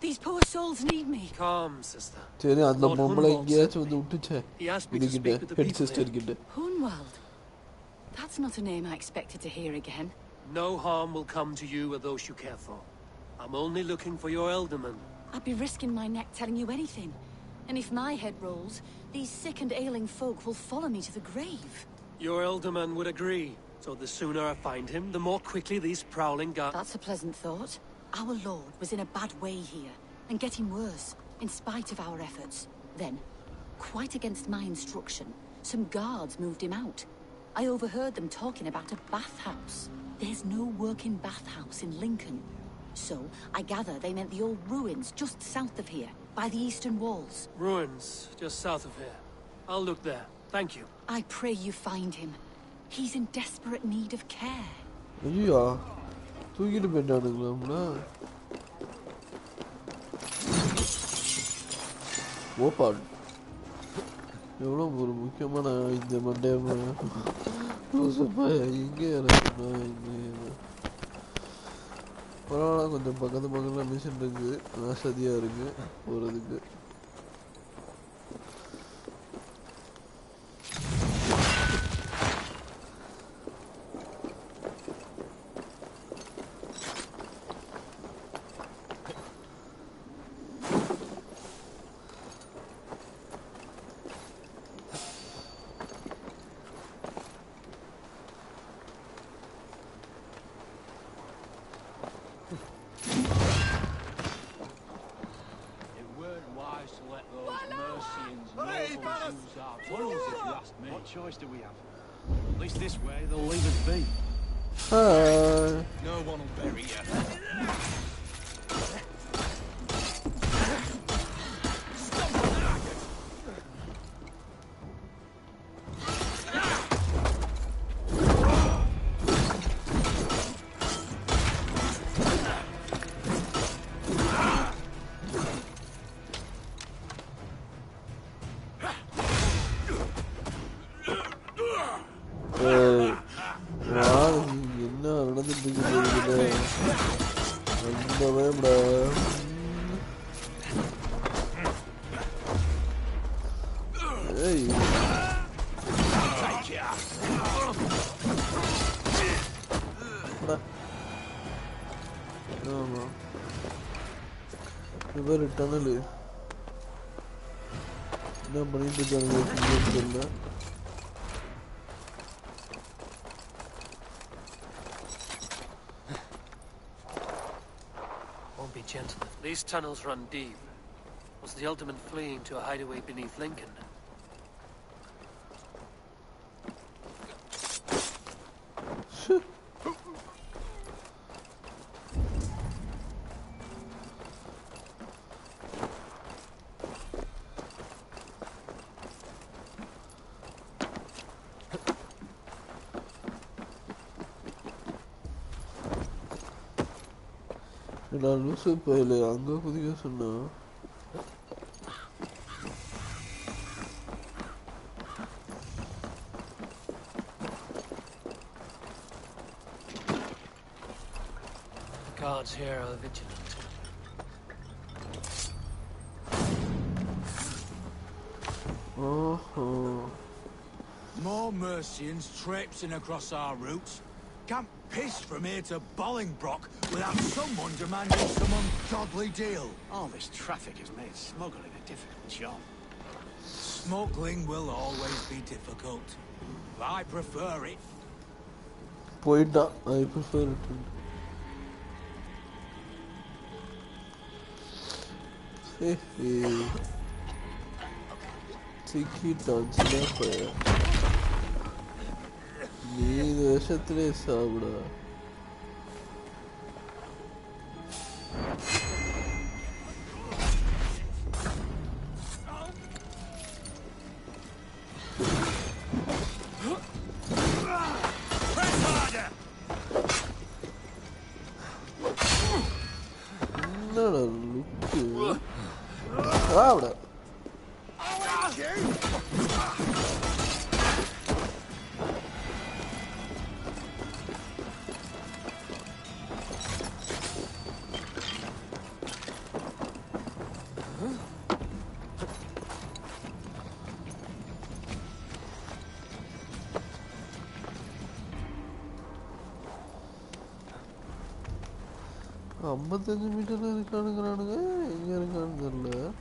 These poor souls need me.
Calm, sister.
சரி அந்த பொம்பளை எங்கேயாச்சும் வந்து விட்டுச்சே
He asked me to speak with the
head
people
sister
here.
கிட்ட
Hunwald. That's not a name I expected to hear again.
No harm will come to you or those you care for. I'm only looking for your elderman.
I'd be risking my neck telling you anything. And if my head rolls, these sick and ailing folk will follow me to the grave.
Your elderman would agree. So the sooner I find him, the more quickly these prowling
That's a pleasant thought. Our lord was in a bad way here, and getting worse, in spite of our efforts. Then, quite against my instruction, some guards moved him out. I overheard them talking about a bathhouse. There's no working bathhouse in Lincoln. So, I gather they meant the old ruins just south of here, by the eastern walls.
Ruins, just south of here. I'll look there. Thank you.
I pray you find him. He's in desperate need of care.
ஐயா தூக்கிட்டு போயிட்டானுங்களா ஓப்பாடு எவ்வளோ ஒரு முக்கியமான இந்த Monday எங்கே இறக்குனா இங்கே பரவாயில்ல கொஞ்சம் பக்கத்தில் மிஷின் இருக்குது வசதியாக இருக்குது போகிறதுக்கு
Choice do we have? At least this way, they'll leave us be. No one will bury you. tunnel என்ன பண்ணிட்டு இருக்காங்க
Won't be gentle. These tunnels run deep. Was the Ultimate fleeing to a hideaway beneath Lincoln?
நான் லூசு போயில அங்கே குதிக்க சொன்னா
The guards here are vigilant.
More Mercians traipsing across our routes. Can't piss from here to Bolingbroke without someone demanding some ungodly deal.
All this traffic has made smuggling a difficult job.
Smuggling will always be difficult. I prefer it.
Poida, I prefer it. Hey. Tiki dance fire. நீ விஷத்திலே சாப்பிட என்னடா லுக்கு சாப்பிட 55 மீட்டர்ல இருக்கானுங்கறானுங்க. எங்க இருக்கான்னு தெரியல.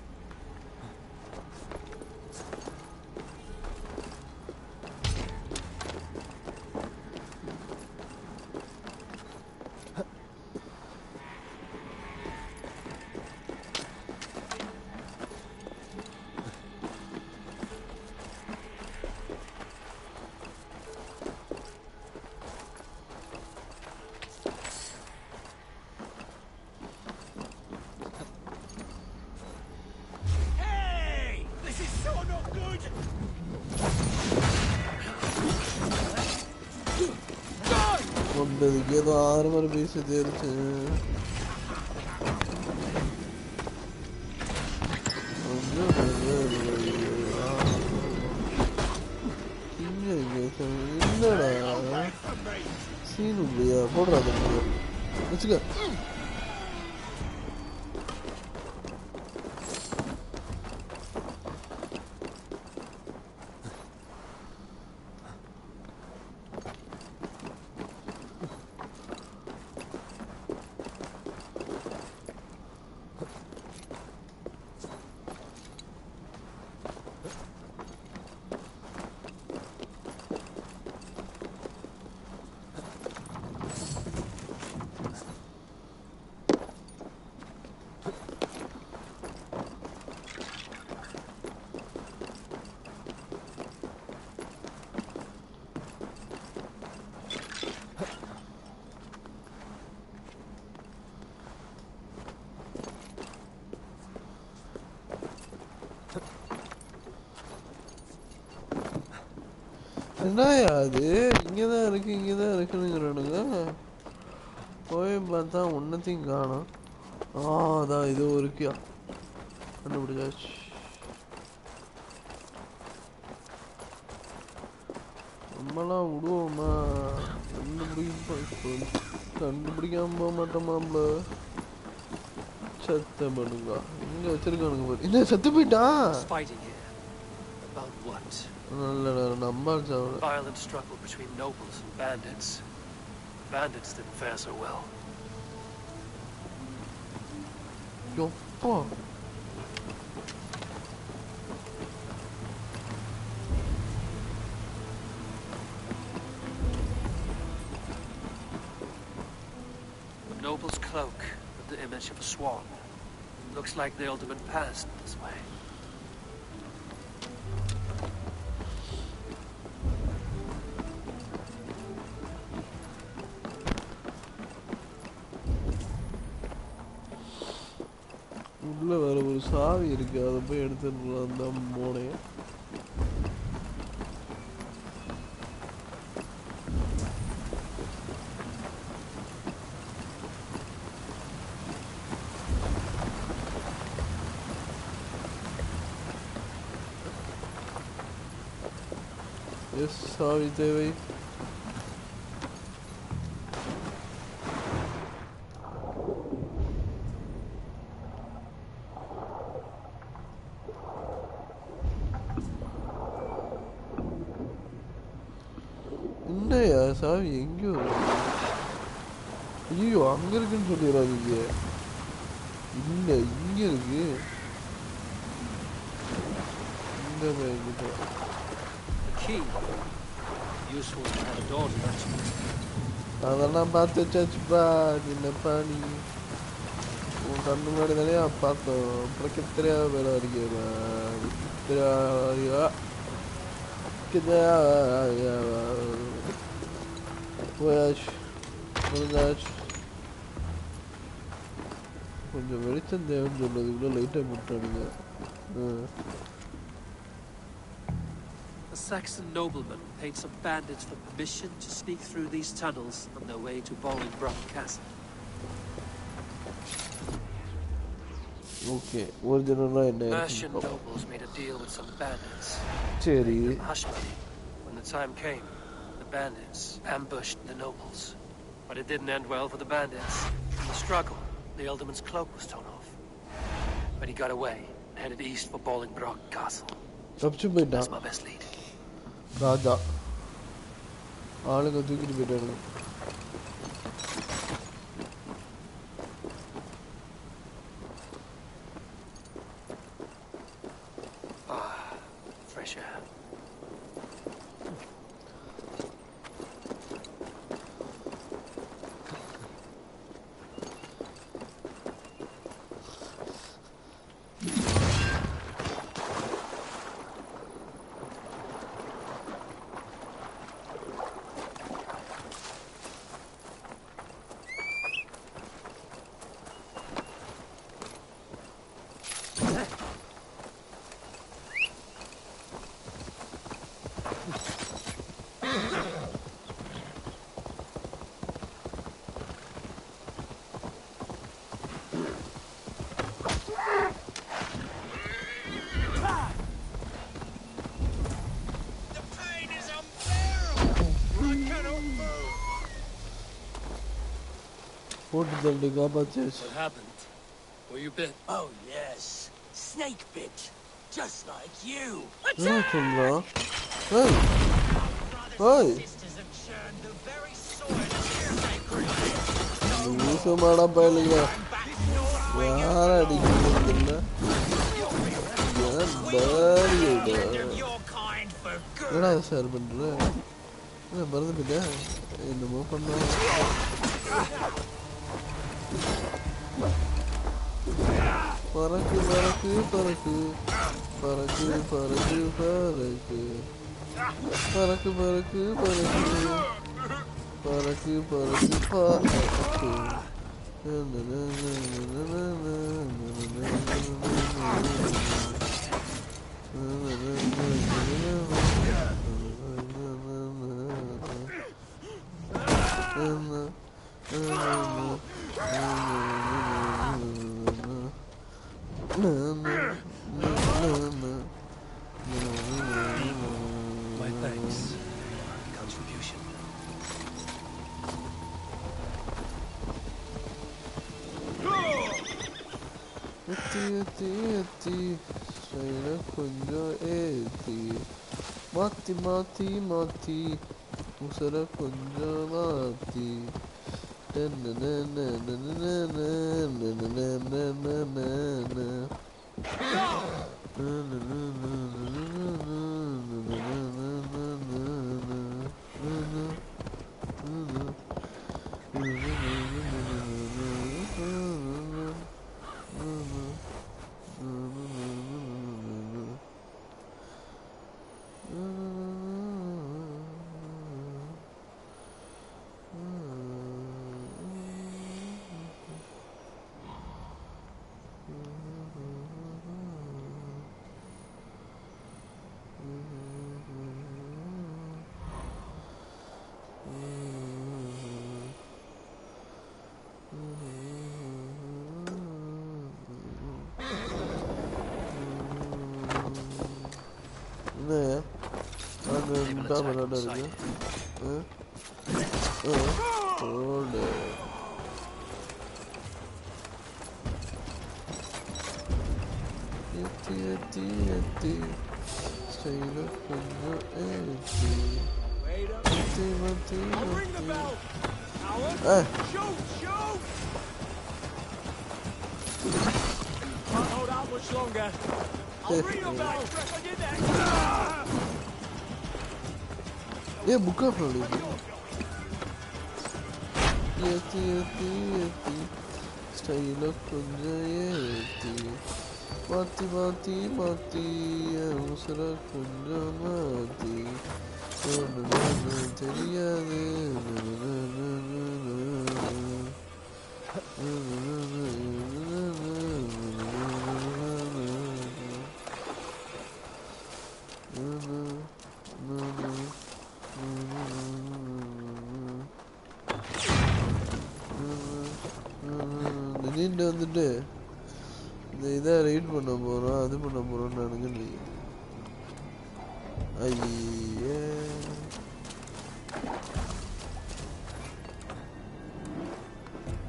ஒன்பதுக்கு ஏதோ 6 மணி piece தேர்ச்சு. என்னடா சீனு இல்லையா? போடுறாங்க வச்சுக்க. என்னயா அது? இங்கதான் இருக்கு இங்கதான் இருக்குனுங்கிறானுங்க. போய் பார்த்தா ஒன்னத்தையும் காணோம். அதான் இது இருக்கியா கண்டுபிடிச்சாச்சு. நம்மளாம் விடுவோமா? கண்டுபிடிக்காம போக மாட்டோமாம்ல. சத்த பண்ணுங்க. இங்க வச்சிருக்கானுங்க பாரு. என்ன செத்து போயிட்டான்?
Violent struggle between nobles and bandits. Bandits didn't fare so well.
Yoppa.
The noble's cloak with the image of a swan. Looks like the alderman passed this way.
உள்ள வேற ஒரு சாவி இருக்கு. அதை போய் எடுத்துடலாம் தான் போனேன். சாவி தேவை. என்னையா சாவி எங்கேயோ? ஐயோ அங்க இருக்குன்னு சொல்லிடுறாங்க. இல்ல இங்க இருக்கு. இந்த பேங்கிட்ட அதெல்லாம் பார்த்து வச்சாச்சுப்பா. என்னப்பா நீ உன் கண்ணு முன்னாடி தானே பார்த்தோம். அப்புறம் கித்திரையா வேலை வரைக்கும் போயாச்சு முடிஞ்சாச்சு. கொஞ்சம் வெளிச்சம் தேவைன்னு சொல்றதுக்குள்ள லைட்டாக முட்டானுங்க.
A Saxon nobleman paid some bandits for permission to sneak through these tunnels on their way to Bolingbroke Castle.
Okay, original
Mercian nobles made a deal with some bandits.
Cherry.
Hush money. When the time came, the bandits ambushed the nobles. But it didn't end well for the bandits. In the struggle, the alderman's cloak was torn off. But he got away and headed east for Bolingbroke Castle. That's my best lead.
ராஜா ஆளுங்க தூக்கிட்டு போயிட்டாங்க. What
happened? Were you bit?
Oh, yes. Snake bit. Just like you.
Hey! Hey!
My thanks for the contribution.
Mati Musara kunja mati Ne? Hani daha beraber ya. Oley. Yeti. Sayılı konu eti. Mati.
Shoot! Can't hold out much longer. I'll ring a bell. Press on your neck.
Bu kafalı. Yeti. Sayılı konu eti. Mati. Musara konu mati. தெரியாது திடீர்னு வந்துட்டு இந்த இதை right பண்ண போறோம் அது பண்ண போறோம்னு நினைக்கிறீங்க ஐயே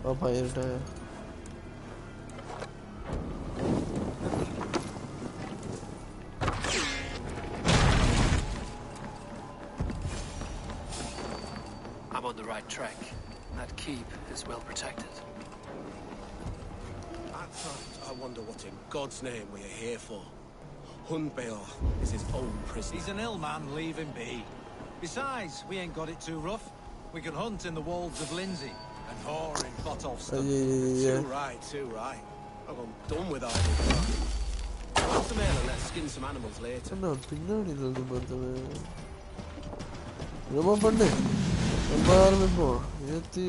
பாப்பா இருட்ட
I'm on the right track. That keep is well protected.
I wonder what in God's name we are here for. Hunbeor is his own prisoner.
He's an ill man, leave him be. Besides, we ain't got it too rough. We can hunt in the wolds of Lindsay and whore in Botolfston.
Too right. I'm done with idle crap. What's the mail and let's skin some animals later.
No, பின்னாடி இருந்து பார்த்தவன் ரொம்ப பண்ணு ரொம்ப ஆரம்பிப்போம் ஏத்தி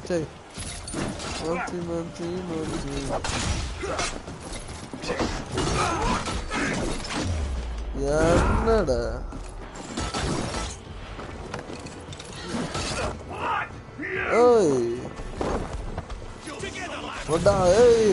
சரி மாத்தி என்னடா ஓய் வடா ஏய்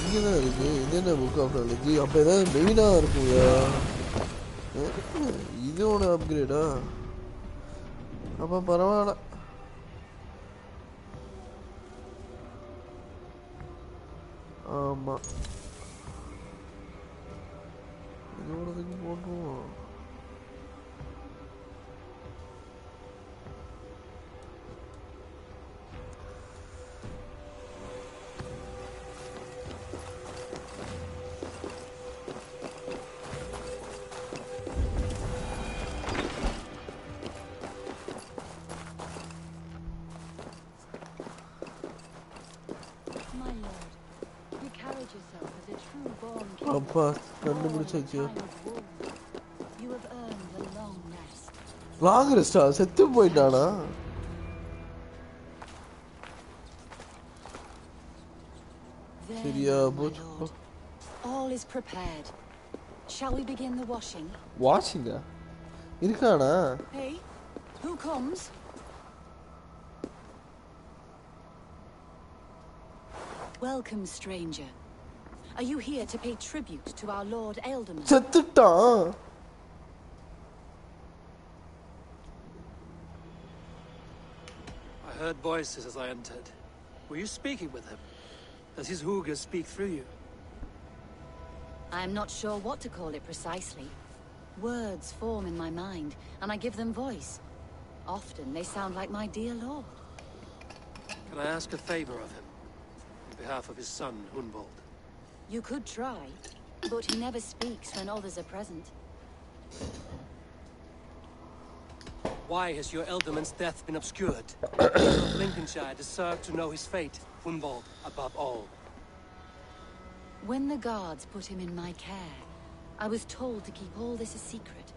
இங்கே தான் இருக்கு. இது என்ன புக் ஆஃப் நாலேஜ்? அப்போ ஏதாவது மெயினாக இருக்குங்களா? இது ஒன்று அப்கிரேடா? அப்போ பரவாயில்ல. ஆமாம், இதோடதுக்கு போட்டுருவோம். அப்பா கண்டுபிடிச்சாச்சு. லாங் ரெஸ்டா? செத்து போயிட்டானா? சரியா போச்சு.
All is prepared. Shall we begin the washing?
Washing? இருக்கானா?
Hey, who comes? Welcome, stranger. Are you here to pay tribute to our Lord Ealdorman?
செத்துட்டான்.
I heard voices as I entered. Were you speaking with him? Does his hooga speak through you?
I am not sure what to call it precisely. Words form in my mind, and I give them voice. Often they sound like my dear lord.
Can I ask a favor of him? On behalf of his son, Hunwald.
You could try, but he never speaks when others are present.
Why has your Ealdorman's death been obscured? The Earl of Lincolnshire deserved to know his fate, Hunwald, above all.
When the guards put him in my care, I was told to keep all this a secret.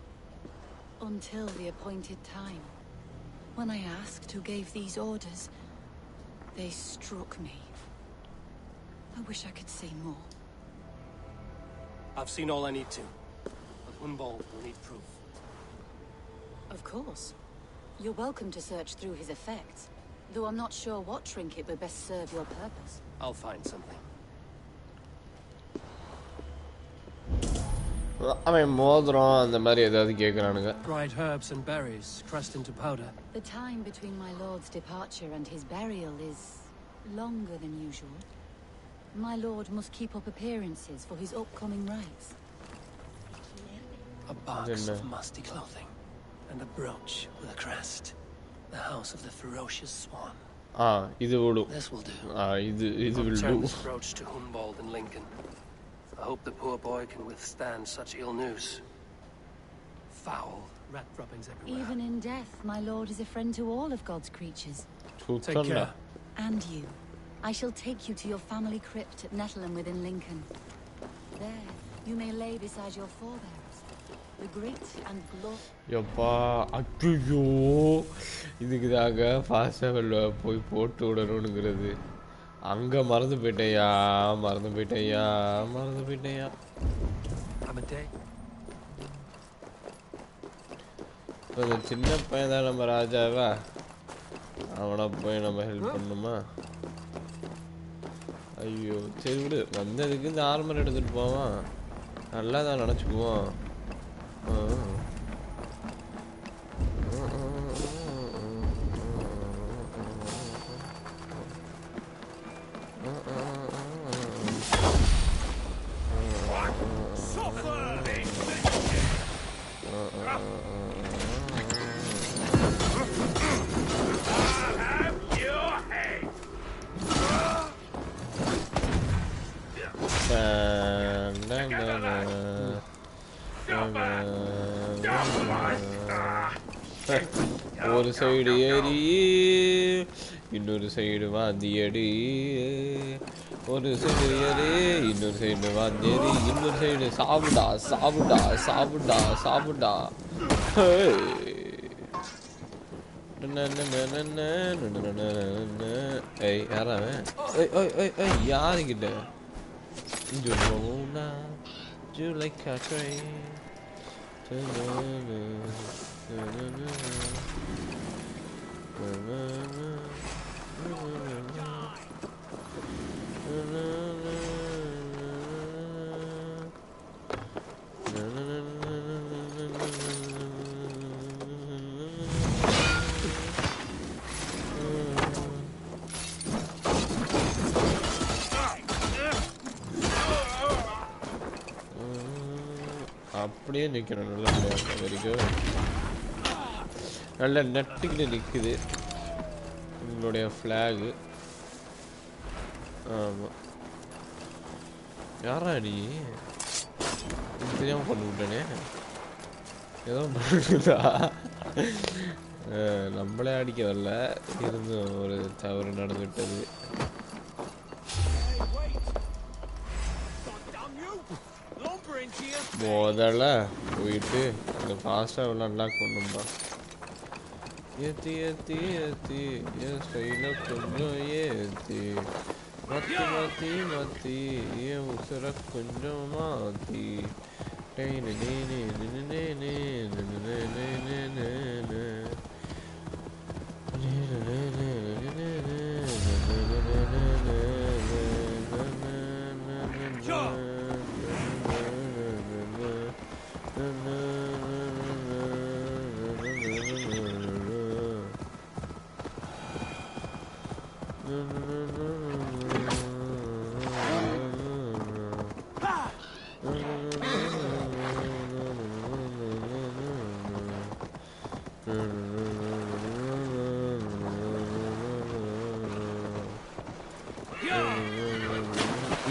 Until the appointed time. When I asked who gave these orders, they struck me. I wish I could say more.
I've seen all I need to, but Hunwald will need proof.
Of course. You're welcome to search through his effects, though I'm not sure what trinket would best serve your purpose.
I'll find something.
அவன் மோதிரம் அந்த மாதிரி ஏதாவது கேக்குறானுங்க.
Dried herbs and berries crushed into powder.
The time between my lord's departure and his burial is longer than usual. My lord must keep up appearances for his upcoming rites.
A box of musty clothing and a brooch with a crest. The house of the ferocious swan.
இது will do.
This will do.
இது will
Return
do.
this brooch to Hunwald and Lincoln. I hope the poor boy can withstand such ill news. Foul rat droppings everywhere.
Even in death, my lord is a friend to all of God's creatures.
Take care.
And you. I shall take you to your family crypt at Nettleham within Lincoln. There, you may lay beside your forebears, the great and glorious.
யப்பா அய்யோ இதுக்குதாக fast லெவல்ல போய் போட்டு விடணும்ங்கிறது. அங்க மறந்து போயிட்டேயா. அந்த சின்ன பையன் தான் நம்ம ராஜாவா, அவனை போய் நம்ம ஹெல்ப் பண்ணுமா? ஐயோ சரி விடு, வந்ததுக்கு இந்த ஆர்மர் எடுத்துட்டு போவான், நல்லா தான் நினச்சிக்குவோம். ஒரு சைடு ஏறி இன்னொரு சைடு வாந்தியடி, ஒரு சைடு ஏறி இன்னொரு சைடு வாந்தியடி, இன்னொரு சைடு சாப்பிடா சாப்பிடா சாப்பிடா சாப்பிடா. ஏய் யாராவன்? யாருக்கிட்ட Jumona, Juleka train. அப்படியே நிற்கணும். நல்லா வெரி குட். நல்ல நெட்டுக்கிட்டு நிற்குது உங்களுடைய ஃப்ளாகு. ஆமாம். யாரா நீ? தெரியாமல் கொண்டு விட்டனே. ஏதோ பண்ணுதா? நம்மளே அடிக்க வரல, இருந்தும் ஒரு தவறு நடந்துவிட்டது. முதல்ல போயிட்டு இந்த ஃபாஸ்ட்டாக விளாண்டா கொண்டும்பா. ஏற்றி ஏற்றி ஏற்றி என் ஸ்டைலில் கொஞ்சம் ஏற்றி மாற்றி மாற்றி மாற்றி என் உசுர கொஞ்சம் மாற்றி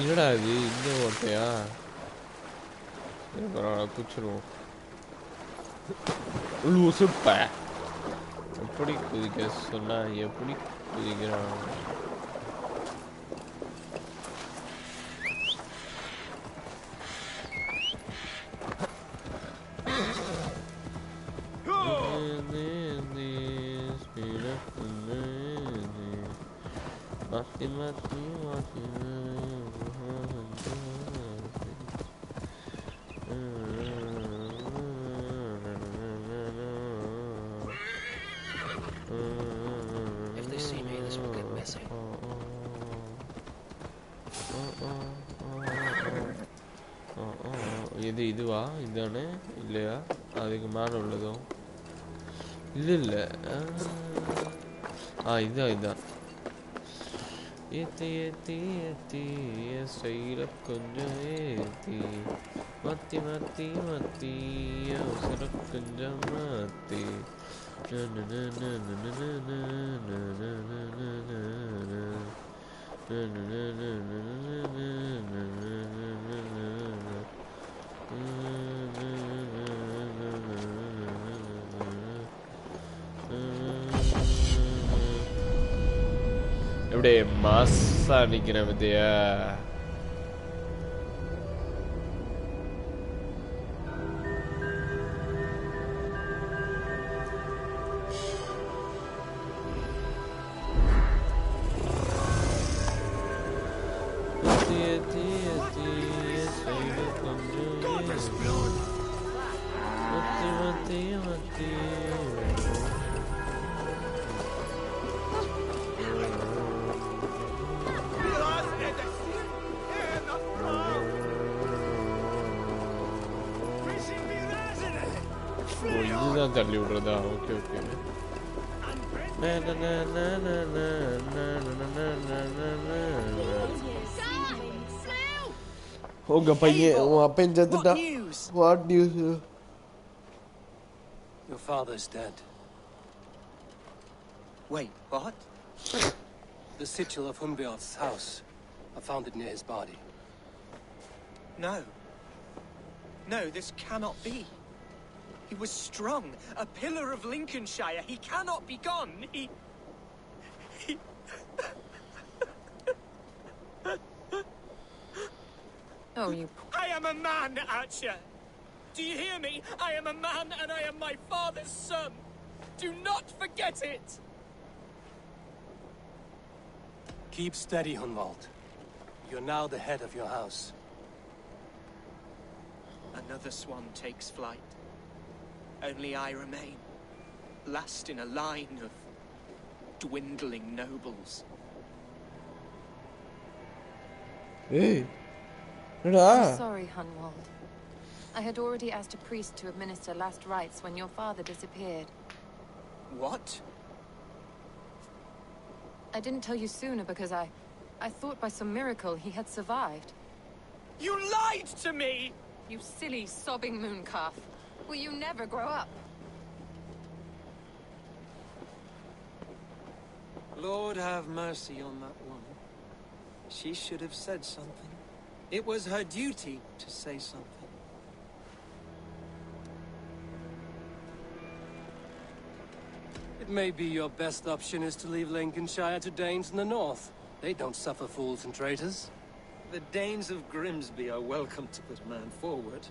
என்னடா இது இந்த ஓட்டையா? பரவாயில்ல, குச்சிருவோம். லூசுப்ப எப்படி குதிக்க சொன்னா எப்படி குதிக்கிறான்? mati mati mati.
If they see me, this will get messy.
இதுவா? இதுதானே? இல்லையா? அதுக்கு மேலே உள்ளதோ? இல்லை. இதுதான். ஏற்றி ஏற்றி ஏற்றி என் ஸ்டைல கொஞ்சம் ஏற்றி மாற்றி மாற்றி மாற்றி என் உசுர கொஞ்சம் மாற்றி எப்படியே மாசா நிக்கிறேன் பத்தியா? இதுதான் தள்ளி விடுறதா? Okay okay. உங்க பையன் உன் அப்பன் செத்துட்டான். What news?
Your father's dead.
Wait, what?
The sigil of Hunbeorth's house. I found it near his body.
No. No, this cannot be. He was strong, a pillar of Lincolnshire. He cannot be gone. He...
Oh, you...
I am a man, Archer. Do you hear me? I am a man and I am my father's son. Do not forget it.
Keep steady, Hunwald. You're now the head of your house.
Another swan takes flight. Only I remain, last in a line of dwindling nobles.
Hey,
I'm sorry, Hunwald. I had already asked a priest to administer last rites when your father disappeared.
What?
I didn't tell you sooner because I thought by some miracle he had survived.
You lied to me!
You silly, sobbing moon calf. Will you never grow up?
Lord have mercy on that woman. She should have said something. It was her duty to say something.
It may be your best option is to leave Lincolnshire to Danes in the north. They don't suffer fools and traitors.
The Danes of Grimsby are welcome to put a man forward,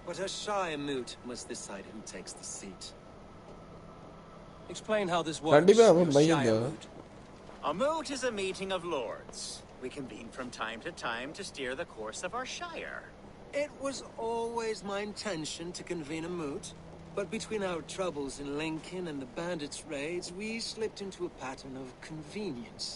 but a Shire moot must decide who takes the seat.
Explain how this works.
கண்டிப்பா அவன்
your
பையன்
Shire
தான்.
moot.
A moot is a meeting of lords. We convene from time to steer the course of our shire.
It was always my intention to convene a moot, but between our troubles in Lincoln and the bandits' raids, we slipped into a pattern of convenience.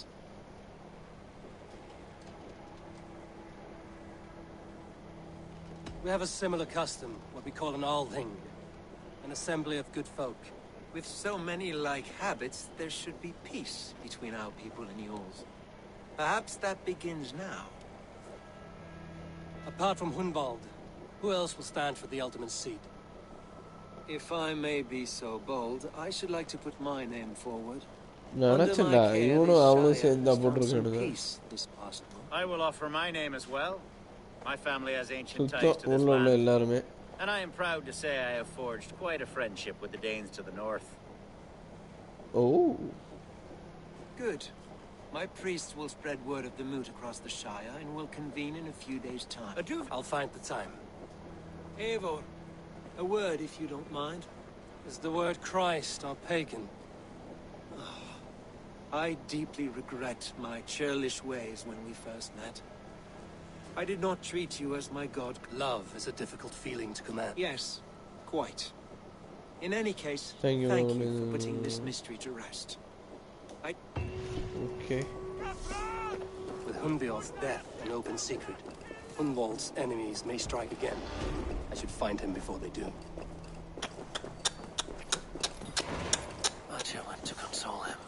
We have a similar custom, what we call an althing. An assembly of good folk.
With so many like habits, there should be peace between our people and yours. Perhaps that begins now.
Apart from Hunwald, who else will stand for the ultimate seat?
If I may be so bold, I should like to put my name forward.
நினைச்சேன்டா இவனும் அவனும் சேர்ந்தா போட்டிருக்கானுங்க
I will offer my name as well. My family has ancient ties
சுத்தம்
to this
உள்ள உள்ள
land.
எல்லாருமே
And I am proud to say I have forged quite a friendship with the Danes to the north.
Oh.
Good. My priests will spread word of the moot across the Shire and will convene in a few days' time.
I'll find the time.
Eivor, a word if you don't mind.
Is the word Christ or pagan?
I deeply regret my churlish ways when we first met. I did not treat you as my god.
Love is a difficult feeling to command.
Yes, quite. In any case,
Thank you
for putting this mystery to rest.
Okay.
With Hunbjorn's death an open secret, Hunwald's enemies may strike again. I should find him before they do. Archer went to console him.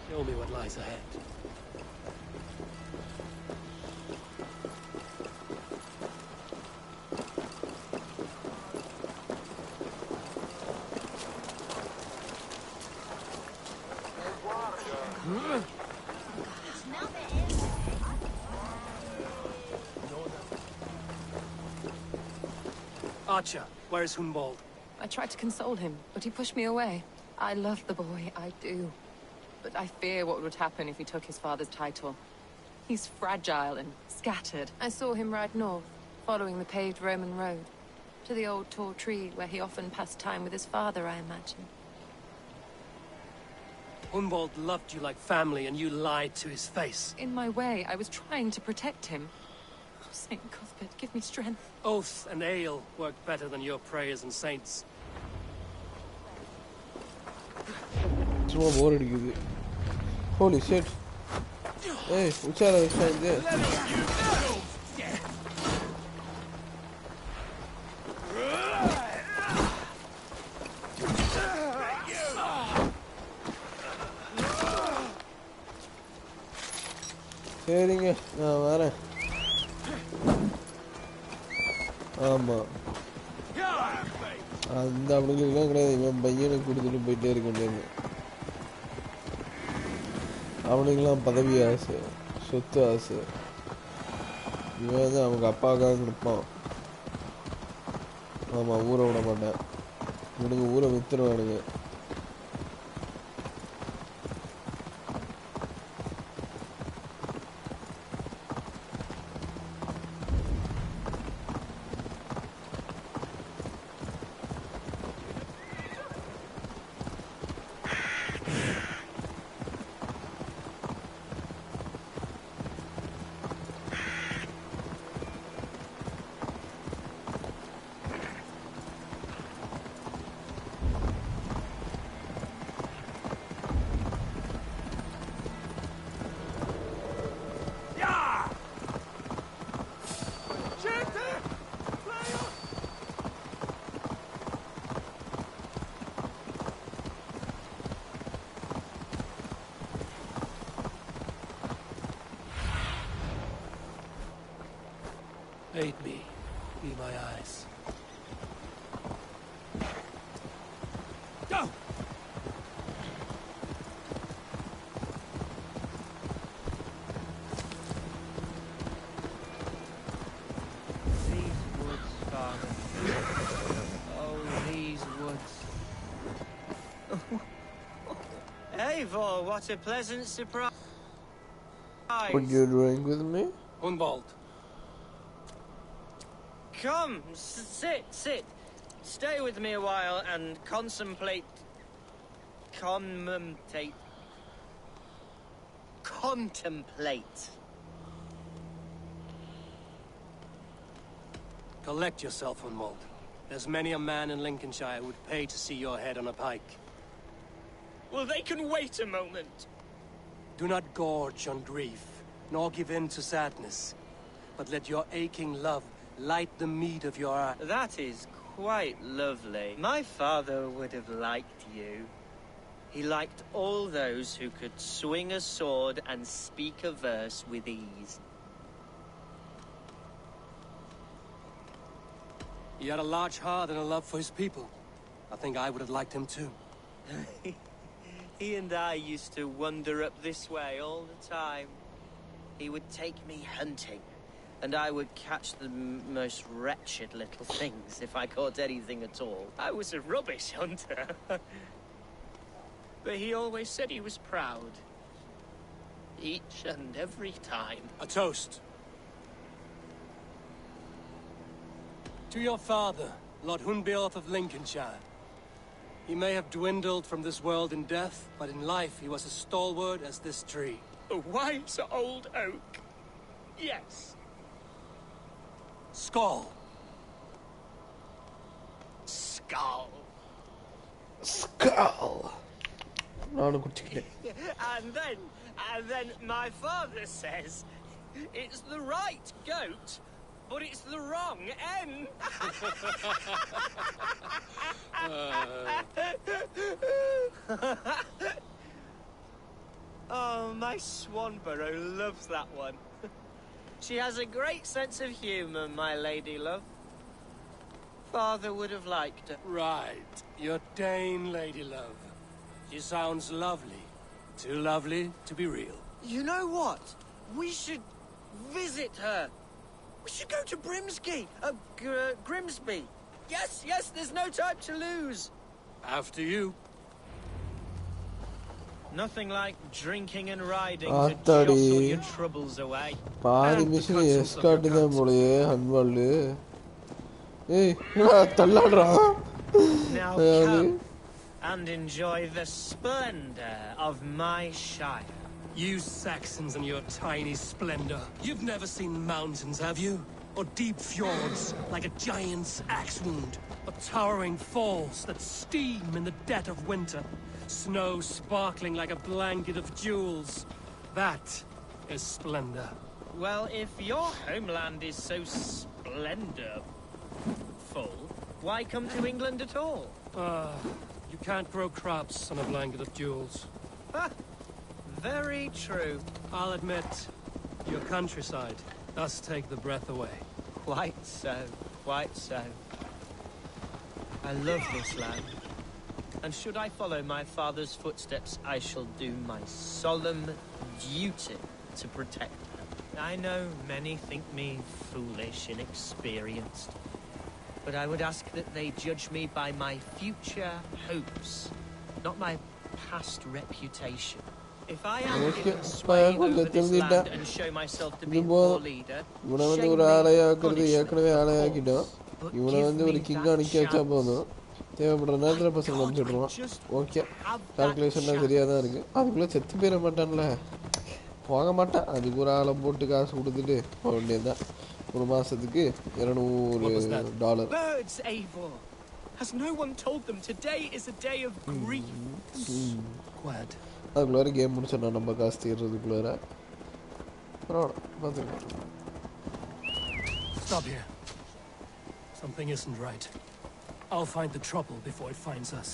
Show me what lies ahead. Archer, where is Hunwald?
I tried to console him, but he pushed me away. I love the boy, I do. But I fear what would happen if he took his father's title. He's fragile and scattered. I saw him ride north, following the paved Roman road. To the old tall tree where he often passed time with his father, I imagine.
Hunwald loved you like family, and you lied to his face.
In my way, I was trying to protect him. Oh, Saint Cuthbert, give me strength.
Oath and ale work better than your prayers and saints.
சும்மா போர் அடிக்குது. Holy shit. Hey, உச்சார வச்சாங்க. சரிங்க நான் வரேன். ஆமா அந்த அப்படிலாம் கிடையாது. இவன் பையனுக்கு கொடுத்துட்டு போயிட்டே இருக்க வேண்டியது. அவனுக்கெல்லாம் பதவி ஆசை, சொத்து ஆசை. இவன் வந்து அவங்க அப்பாவுக்காக இருப்பான். ஆமாம், ஊரை விட மாட்டேன். இவனுக்கு ஊரை வித்துருவானுங்க.
Aid me. Be my eyes. Go!
These woods, Father. Oh, these woods. Eivor, what a pleasant surprise.
Would you drink with me?
Hunwald.
Come, sit. Stay with me a while and contemplate.
Collect yourself, Hunwald. There's many a man in Lincolnshire would pay to see your head on a pike.
Well, they can wait a moment.
Do not gorge on grief, nor give in to sadness, but let your aching love light the mead of your eye.
That is quite lovely. My father would have liked you. He liked all those who could swing a sword and speak a verse with ease.
He had a large heart and a love for his people. I think I would have liked him too.
He and I used to wander up this way all the time. He would take me hunting, and I would catch the most wretched little things if I caught anything at all. I was a rubbish hunter. But he always said he was proud. Each and every time.
A toast. To your father, Lord Hunbeorth of Lincolnshire. He may have dwindled from this world in death, but in life he was as stalwart as this tree.
A wise old oak. Yes.
Skull.
Skull.
Skull.
And then my father says it's the right goat, but it's the wrong N. Oh, my Swanborough loves that one. She has a great sense of humor, my lady love. Father would have liked her.
Right. Your Dane lady love. She sounds lovely. Too lovely to be real.
You know what? We should visit her. We should go to Grimsby. Yes, there's no time to lose.
After you.
Nothing like drinking and riding to jostle your troubles away.
Paadi mission escort the mole Hunwald. Hey, talladra.
Now come and enjoy the splendor of my shire.
You Saxons and your tiny splendor. You've never seen mountains, have you? Or deep fjords like a giant's axe wound? Or towering falls that steam in the dead of winter? Snow sparkling like a blanket of jewels? That is splendor.
Well, if your homeland is so splendor-full, why come to England at all?
You can't grow crops on a blanket of jewels.
Very true.
I'll admit, your countryside does take the breath away.
Quite so. I love this land. And should I follow my father's footsteps, I shall do my solemn duty to protect them. I know many think me foolish, inexperienced, but I would ask that they judge me by my future hopes, not my past reputation. If I am given sway over this land and show myself to be a poor leader, shame me, punish me, but give me that chance.
தேவைப்படுற நேரத்தில் பசங்க அனுப்பிச்சுட்ருவோம். Okay, கால்குலேஷன்லாம் சரியாக தான் இருக்குது. அதுக்குள்ளே செத்து போயிட மாட்டான்ல, போக மாட்டான். அதுக்கு ஒரு ஆளை போட்டு காசு கொடுத்துட்டு போக வேண்டியது தான். ஒரு மாதத்துக்கு $200.
Birds, Eivor. Has no one told them today is a day of grief?
Glad.
அதுக்குள்ளார கேம் முடிச்சிடணும் நம்ம காசு தீர்றதுக்குள்ளார. பரவாயில்ல, பார்த்துக்கலாம்.
Stop here. Something isn't right. I'll find the trouble before it finds us.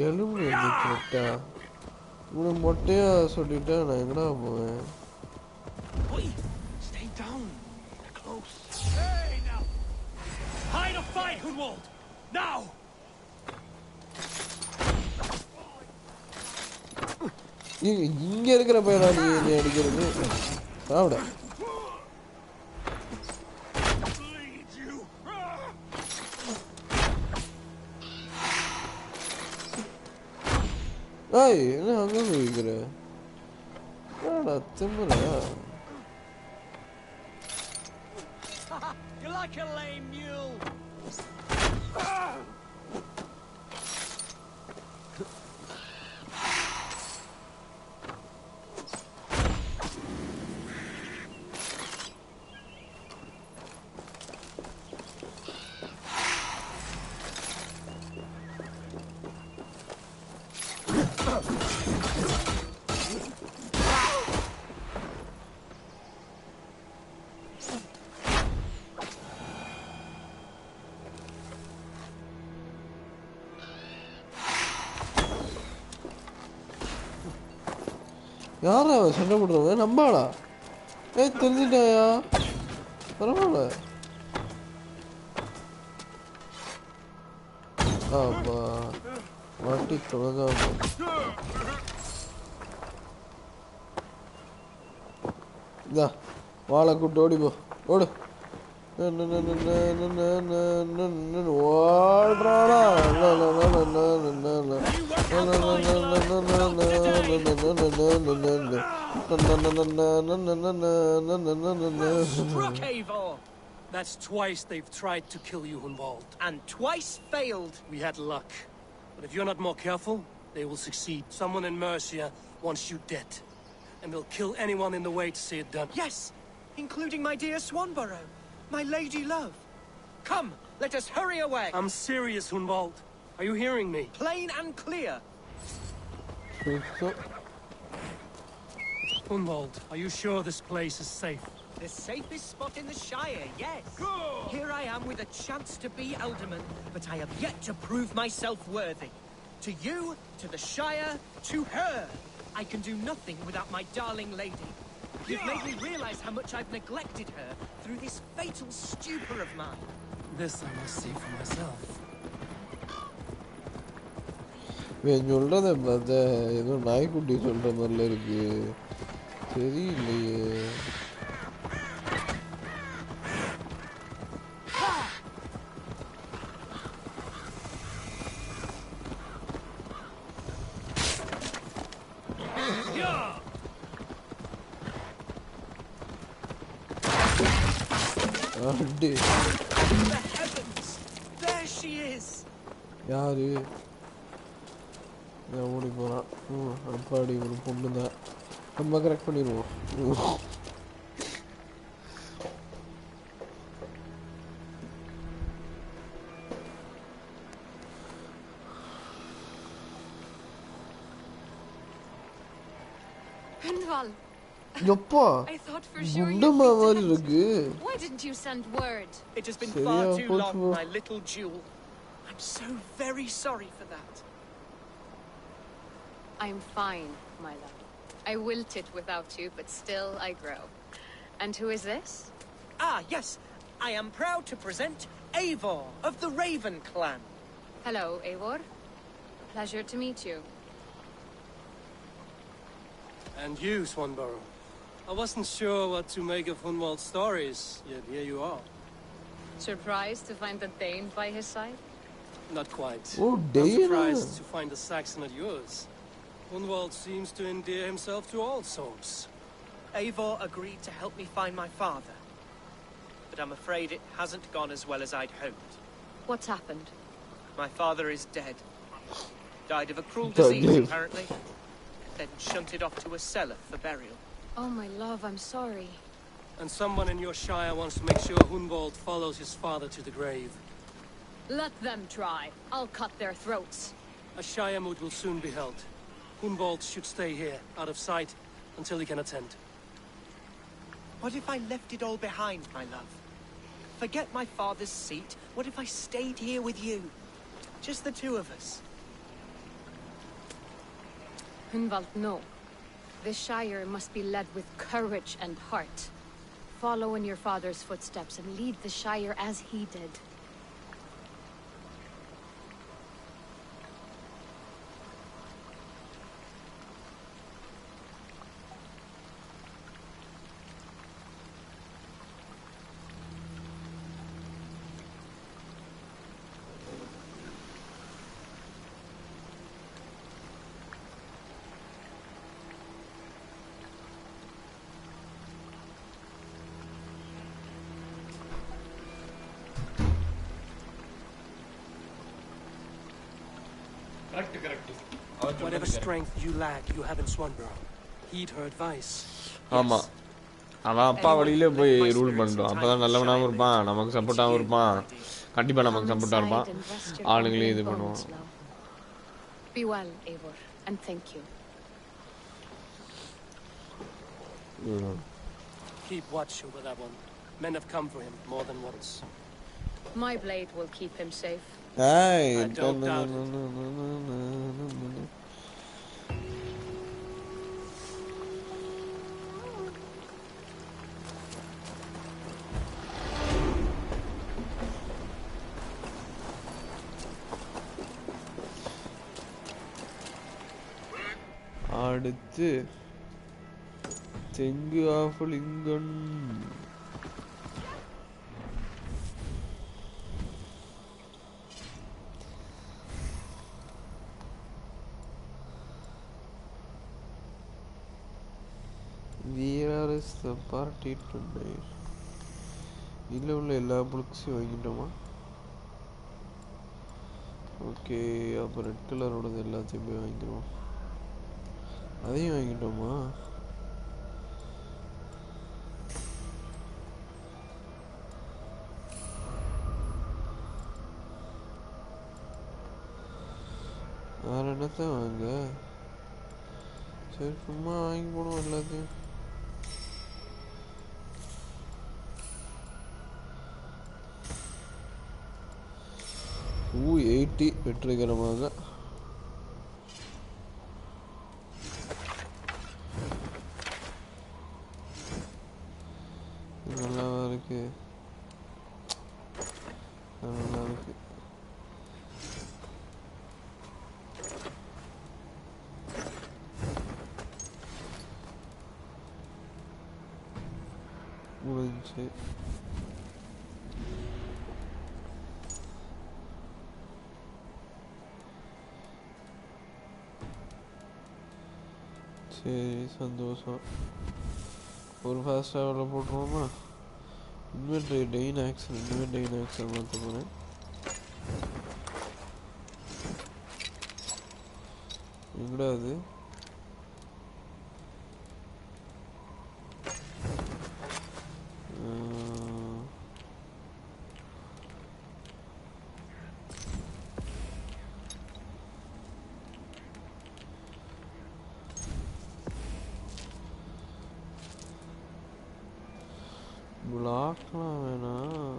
எலும்பு கரெக்டா இவ்வளோ மொட்டையாக சொல்லிட்டா நான் எங்கடா போவேன்?
Oi! Stay down. They're close.
Hey, now! Hide or fight, Hunwald! Now!
இங்க இருக்கிற பையனா நீ என்ன அடிக்கிறது சாப்பிட ஏய் என்ன அங்க போய்க்கிற என்னடா திமிரா
You're like a lame mule.
யாரா சண்டை போடுறவன் நம்பாளா ஏய் தெரிஞ்சிட்டாயா பரவாயில்ல ஆமா மாட்டி தொலைதாமா இதா வாழை கூட்டு ஓடி போ ஓடு ஓடுறாடா
Struck Eivor!
That's twice they've tried to kill you, Hunwald.
And twice failed.
We had luck. But if you're not more careful, they will succeed. Someone in Mercia wants you dead. And they'll kill anyone in the way to see it done.
Yes, including my dear Swanborough, my lady love. Come, let us hurry away.
I'm serious, Hunwald. Are you hearing me?
Plain and clear.
Hunwald, are you sure this place is safe?
The safest spot in the Shire, yes. Here I am with a chance to be Alderman, but I have yet to prove myself worthy. To you, to the Shire, to her. I can do nothing without my darling lady. You've made me realize how much I've neglected her through this fatal stupor of mine.
This I must see for myself.
சொல்றத பார்த்தா ஏதோ நாய்க்குட்டி சொல்ற மாதிரில இருக்கு தெரியலையே
The heavens! There she is!
யாரு ஓடி போகிறான் அப்பாடி ஒரு பொண்ணு தான் நம்ம கரெக்ட் பண்ணிடுவோம் எப்பா குண்டமா மாதிரி இருக்கு
Why didn't you send word?
It has been far too long, my little jewel. I'm so very sorry for that.
I'm fine, my love. I wilted without you, but still I grow. And who is this?
Ah, yes. I am proud to present Eivor of the Raven clan.
Hello, Eivor. Pleasure to meet you.
And you, Swanborough. I wasn't sure what to make of Hunwald's stories, yet here you are.
Surprised to find the Dane by his side?
Not quite.
Oh,
I'm surprised to find a Saxon at yours. Hunwald seems to endear himself to all souls.
Eivor agreed to help me find my father. But I'm afraid it hasn't gone as well as I'd hoped.
What's happened?
My father is dead. Died of a cruel disease, apparently. Then shunted off to a cellar for burial.
Oh, my love, I'm sorry.
And someone in your shire wants to make sure Hunwald follows his father to the grave.
Let them try. I'll cut their throats.
A shire moot will soon be held. Hunwald should stay here, out of sight, until he can attend.
What if I left it all behind, my love? Forget my father's seat. What if I stayed here with you? Just the two of us.
Hunwald, no. The Shire must be led with courage and heart. Follow in your father's footsteps and lead the Shire as he did.
Whatever strength you lack, you have in Swanborough. Heed her advice.
ஆமா அவன் அப்பா வழியிலே போய் rule பண்ணிட்டோம். அப்பதான் நல்லவனாகவும் இருப்பான், நமக்கு சப்போர்ட்டாகவும் இருப்பான். கண்டிப்பா நமக்கு சப்போர்ட்டாக இருப்பான், ஆளுங்களையும் இது பண்ணுவான்.
Be well, Eivor, and thank you.
Keep watch over that one. Men have come for him more than once.
My blade will keep him safe.
Hey,
I don't doubt it.
அடுத்து தெங்கு of Lincoln. Where is the party tonight? இதில் உள்ள எல்லா புக்ஸையும் வாங்கிட்டோமா? Okay, அப்போ red கலரோடது எல்லாத்தையுமே வாங்கிடுவோம். அதையும் வாங்கிட்டோமா? வேறு என்னத்தான் வாங்க? சரி, சும்மா வாங்கி போடுவோம் எல்லாத்தையும். Ooh, 80 வெற்றிகரமாக. நல்லா இருக்கு, நல்லா இருக்கு. முடிஞ்சு. சரி, சந்தோஷம். ஒரு ஃபாஸ்ட் ட்ராவலில் போட்டுருவோமா? இன்வென்ட்ரி டெயின் ஆக்சன், இன்வென்ட் டெயின் ஆக்சன் மாற்ற போகிறேன். எங்கடா அது? பிளாக்லாம் வேணாம்.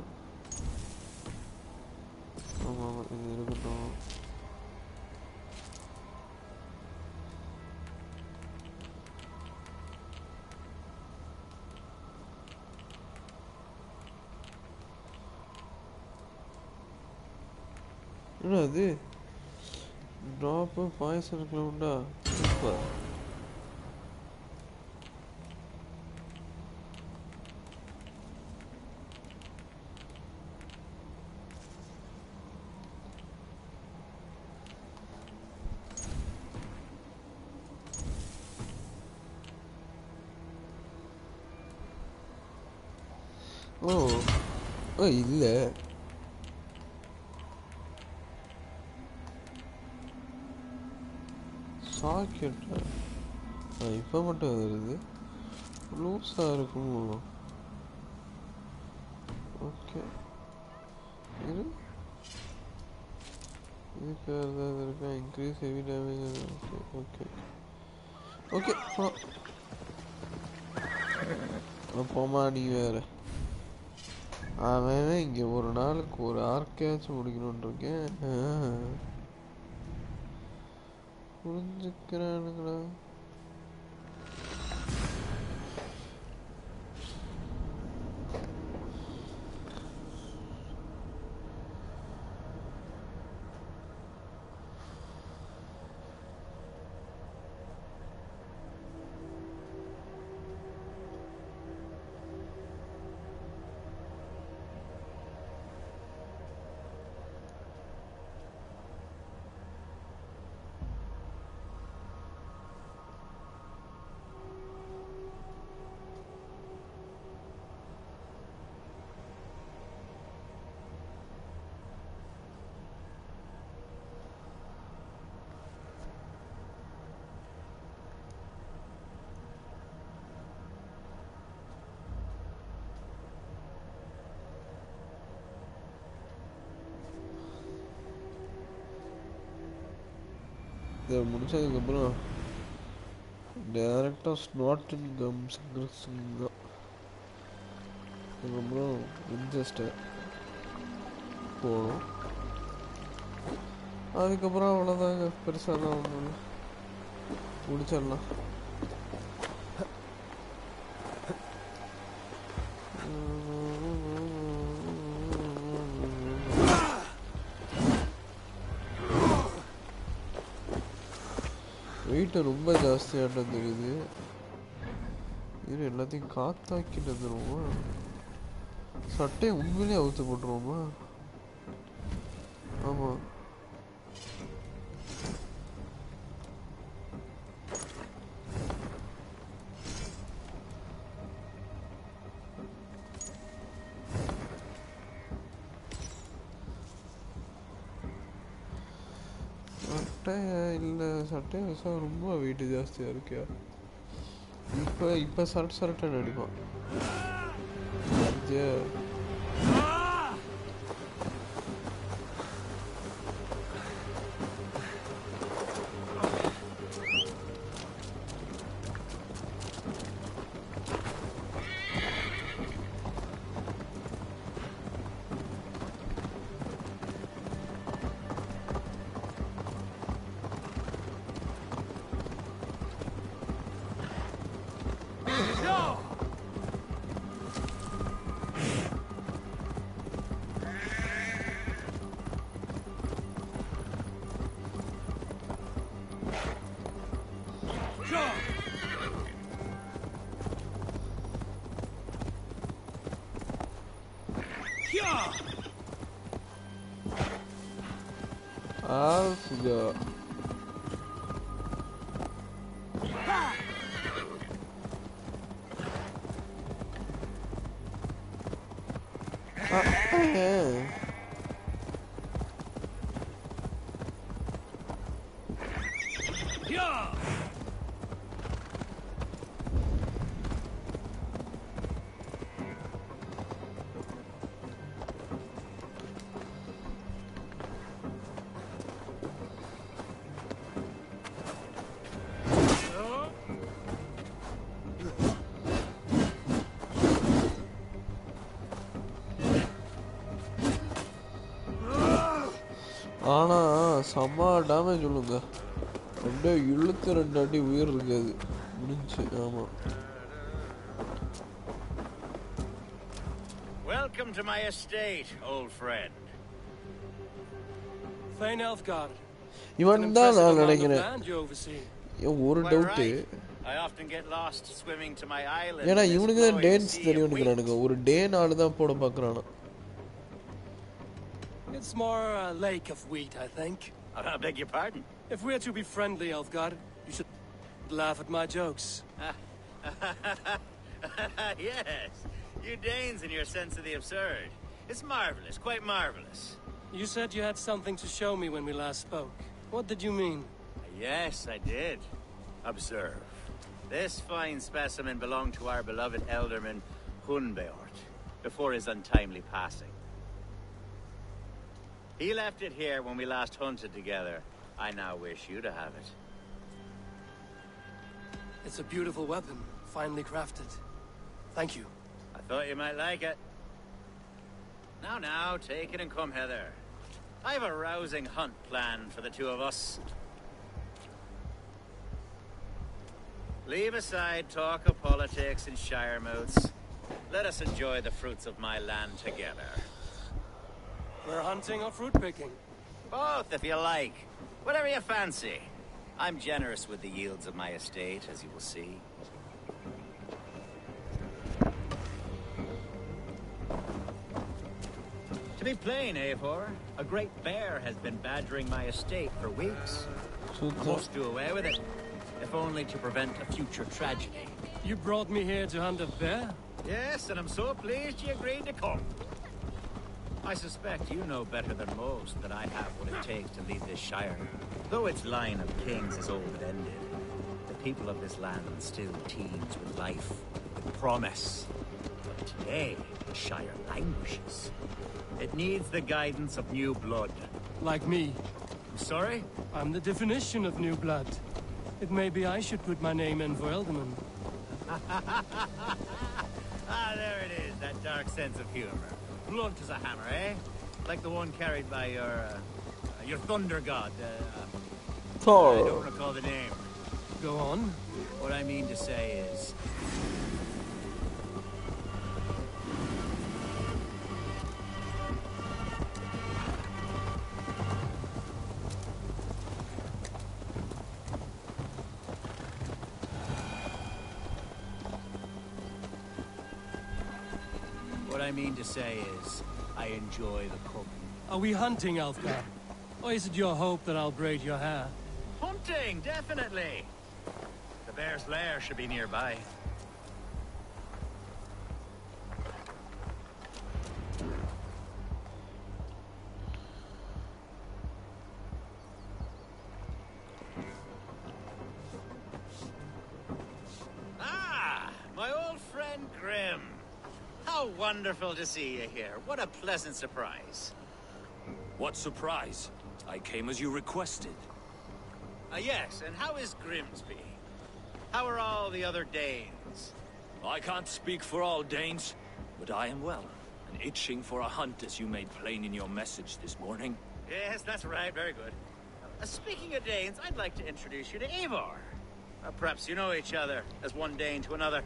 ஆமாம், இது இருக்கட்டும். என்ன அது? ட்ராப்பு பாய்சனுக்குள்ள உண்டா? சூப்பர். ஓ இல்லை, சாக்கெட்டா இப்போ மட்டும் வருது, லூஸாக இருக்கும். ஓகே, இது இதுக்கு ஏதாவது இருக்கா? Increase heavy damage. Okay okay okay, அப்போமா நீ வேறு. அவன் இங்கே ஒரு நாளுக்கு ஒரு ஆர்க்கையாச்சும் முடிக்கணும்னு இருக்கேன். புரிஞ்சுக்கிறானுங்களா? இதை முடிச்சதுக்கப்புறம் டேரெக்டாக ஸ்நாட்டன் கம்ஸ் தான். அதுக்கப்புறம் வின்செஸ்டர் போகணும். அதுக்கப்புறம் அவ்வளோதாங்க, பெருசாலாம் ஒன்றும் இல்லை, முடிச்சிடலாம். வெயிட்டு ரொம்ப ஜாஸ்தியாட்டம் தெரியுது. இது எல்லாத்தையும் காத்தாக்கிட்டு வந்துடுவோமா? சட்டையை உண்மையிலே அவுத்து போட்டுருவோமா? ஆமாம், சட்டையா இல்லை, சட்டையை வச்சா ரொம்ப வெயிட்டு ஜாஸ்தியாக இருக்கியா? இப்போ சரட்டை அடிப்பான். Alpha. ஆனால் செம்ம டேமேஜ் சொல்லுங்க, அப்படியே இழுத்து 2 அடி உயிர் இருக்காது, முடிஞ்சு. ஆமாம்.
Welcome to my estate, old friend.
Thane Elfgard.
இவன் தான் நான் நினைக்கிறேன். ஒரு doubt,
I often get lost swimming to my island.
ஏன்னா இவனுக்கு தான் டேன்ஸ் தெரியும் நினைக்கிறானுங்க. ஒரு டேன் ஆளு தான் போட பார்க்குறானா.
It's more a lake of wheat, I think.
I beg your pardon?
If we're to be friendly, Elfgard, you should laugh at my jokes.
Yes, you Danes and your sense of the absurd. It's marvelous, quite marvelous.
You said you had something to show me when we last spoke. What did you mean?
Yes, I did. Observe. This fine specimen belonged to our beloved elderman, Hunbeort, before his untimely passing. He left it here when we last hunted together. I now wish you to have it.
It's a beautiful weapon, finely crafted. Thank you.
I thought you might like it. Now, take it and come hither. I've a rousing hunt planned for the two of us. Leave aside talk of politics and shire moats. Let us enjoy the fruits of my land together.
We're hunting or fruit picking?
Both, if you like. Whatever you fancy. I'm generous with the yields of my estate, as you will see. To be plain, Eivor, a great bear has been badgering my estate for weeks. I must do away with it, if only to prevent a future tragedy.
You brought me here to hunt a bear?
Yes, and I'm so pleased you agreed to come. I suspect you know better than most that I have what it takes to lead this shire. Though its line of kings is old and ended, the people of this land still teems with life, with promise. But today, the shire languishes. It needs the guidance of new blood.
Like me?
Sorry?
I'm the definition of new blood. It may be I should put my name in for Elderman.
Ah, there it is, that dark sense of humor. Blunt as a hammer, eh? Like the one carried by your thunder god.
Thor.
I don't recall the name.
Go on.
What I mean to say is... I enjoy the cooking.
Are we hunting, Alfgar? Or is it your hope that I'll braid your hair?
Hunting, definitely! The bear's lair should be nearby. Ah! My old friend Grim. How wonderful to see you here. What a pleasant surprise.
What surprise? I came as you requested.
Yes, and how is Grimsby? How are all the other Danes?
I can't speak for all Danes, but I am well, and itching for a hunt as you made plain in your message this morning.
Yes, that's right, very good. Speaking of Danes, I'd like to introduce you to Eivor. Perhaps you know each other, as one Dane to another.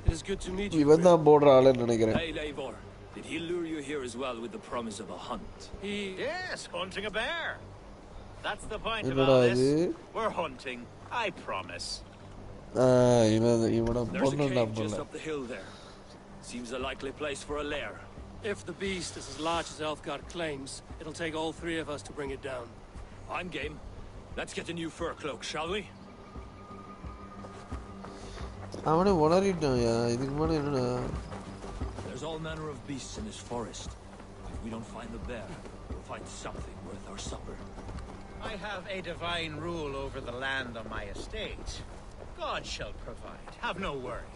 It is good to meet you.
Even the border
Hey, Eivor. Did he lure you here as well with the promise of a hunt?
Yes, hunting a bear. That's the point of all this. We're hunting, I promise.
There's a cave just up the hill there. Seems a likely place for a lair.
If the beast is as large as Elfgar claims, it'll take all three of us to bring it down.
I'm game. Let's get a new fur cloak, shall we? There's all manner of beasts in this forest. If we don't find the bear, we'll find something worth our supper.
I have a divine rule over the land on my estate. God shall provide. Have no worry.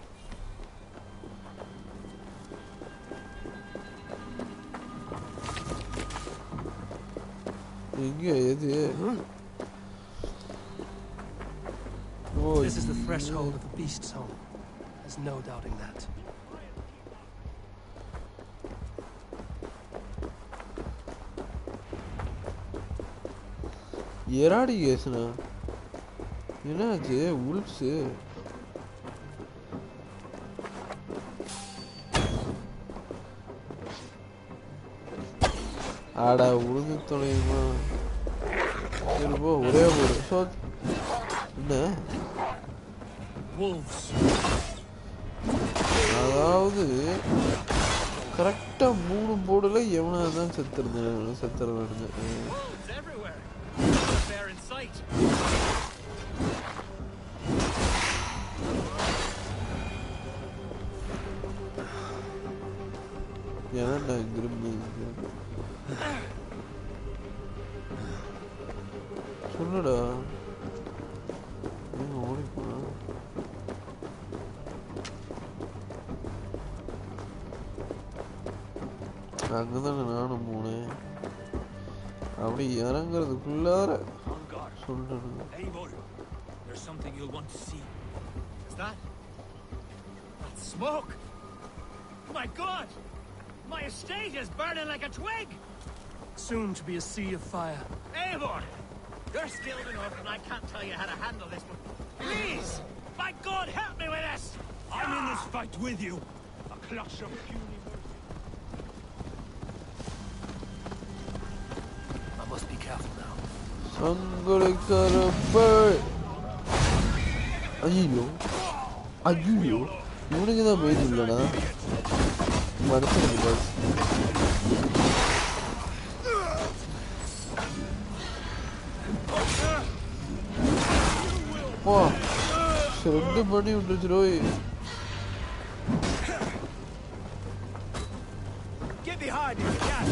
This is the threshold of the beast's home. There's no doubting that.
Yeradi yesna. Enache wolves. Ada urundu tholiyuma. Irbo ore ore. So na
wolves.
அதாவது கரெக்டா 3 போர்டுல எவனா தான் செத்துறானுங்க. ஏன்டா கிரிம் சொல்லுடா. அங்கதானே நானும் போனேன். அப்படி இறங்குறதுக்குள்ளார சொல்றேன்.
There's something you'll want to see.
Is that smoke? My God! My estate is burning like a twig!
Soon to be a sea of fire.
Eivor! You're skilled enough and I can't tell you how to handle this, but please! My God, help me with this!
I'm in this fight with you. A clash of puny.
I must be careful now.
ஐயோ இவனுக்கு தான் மேஜ் இல்லைடா. மறுத்து போ 2 மணி விட்டுச்சுரோய்.
Get behind you, cat.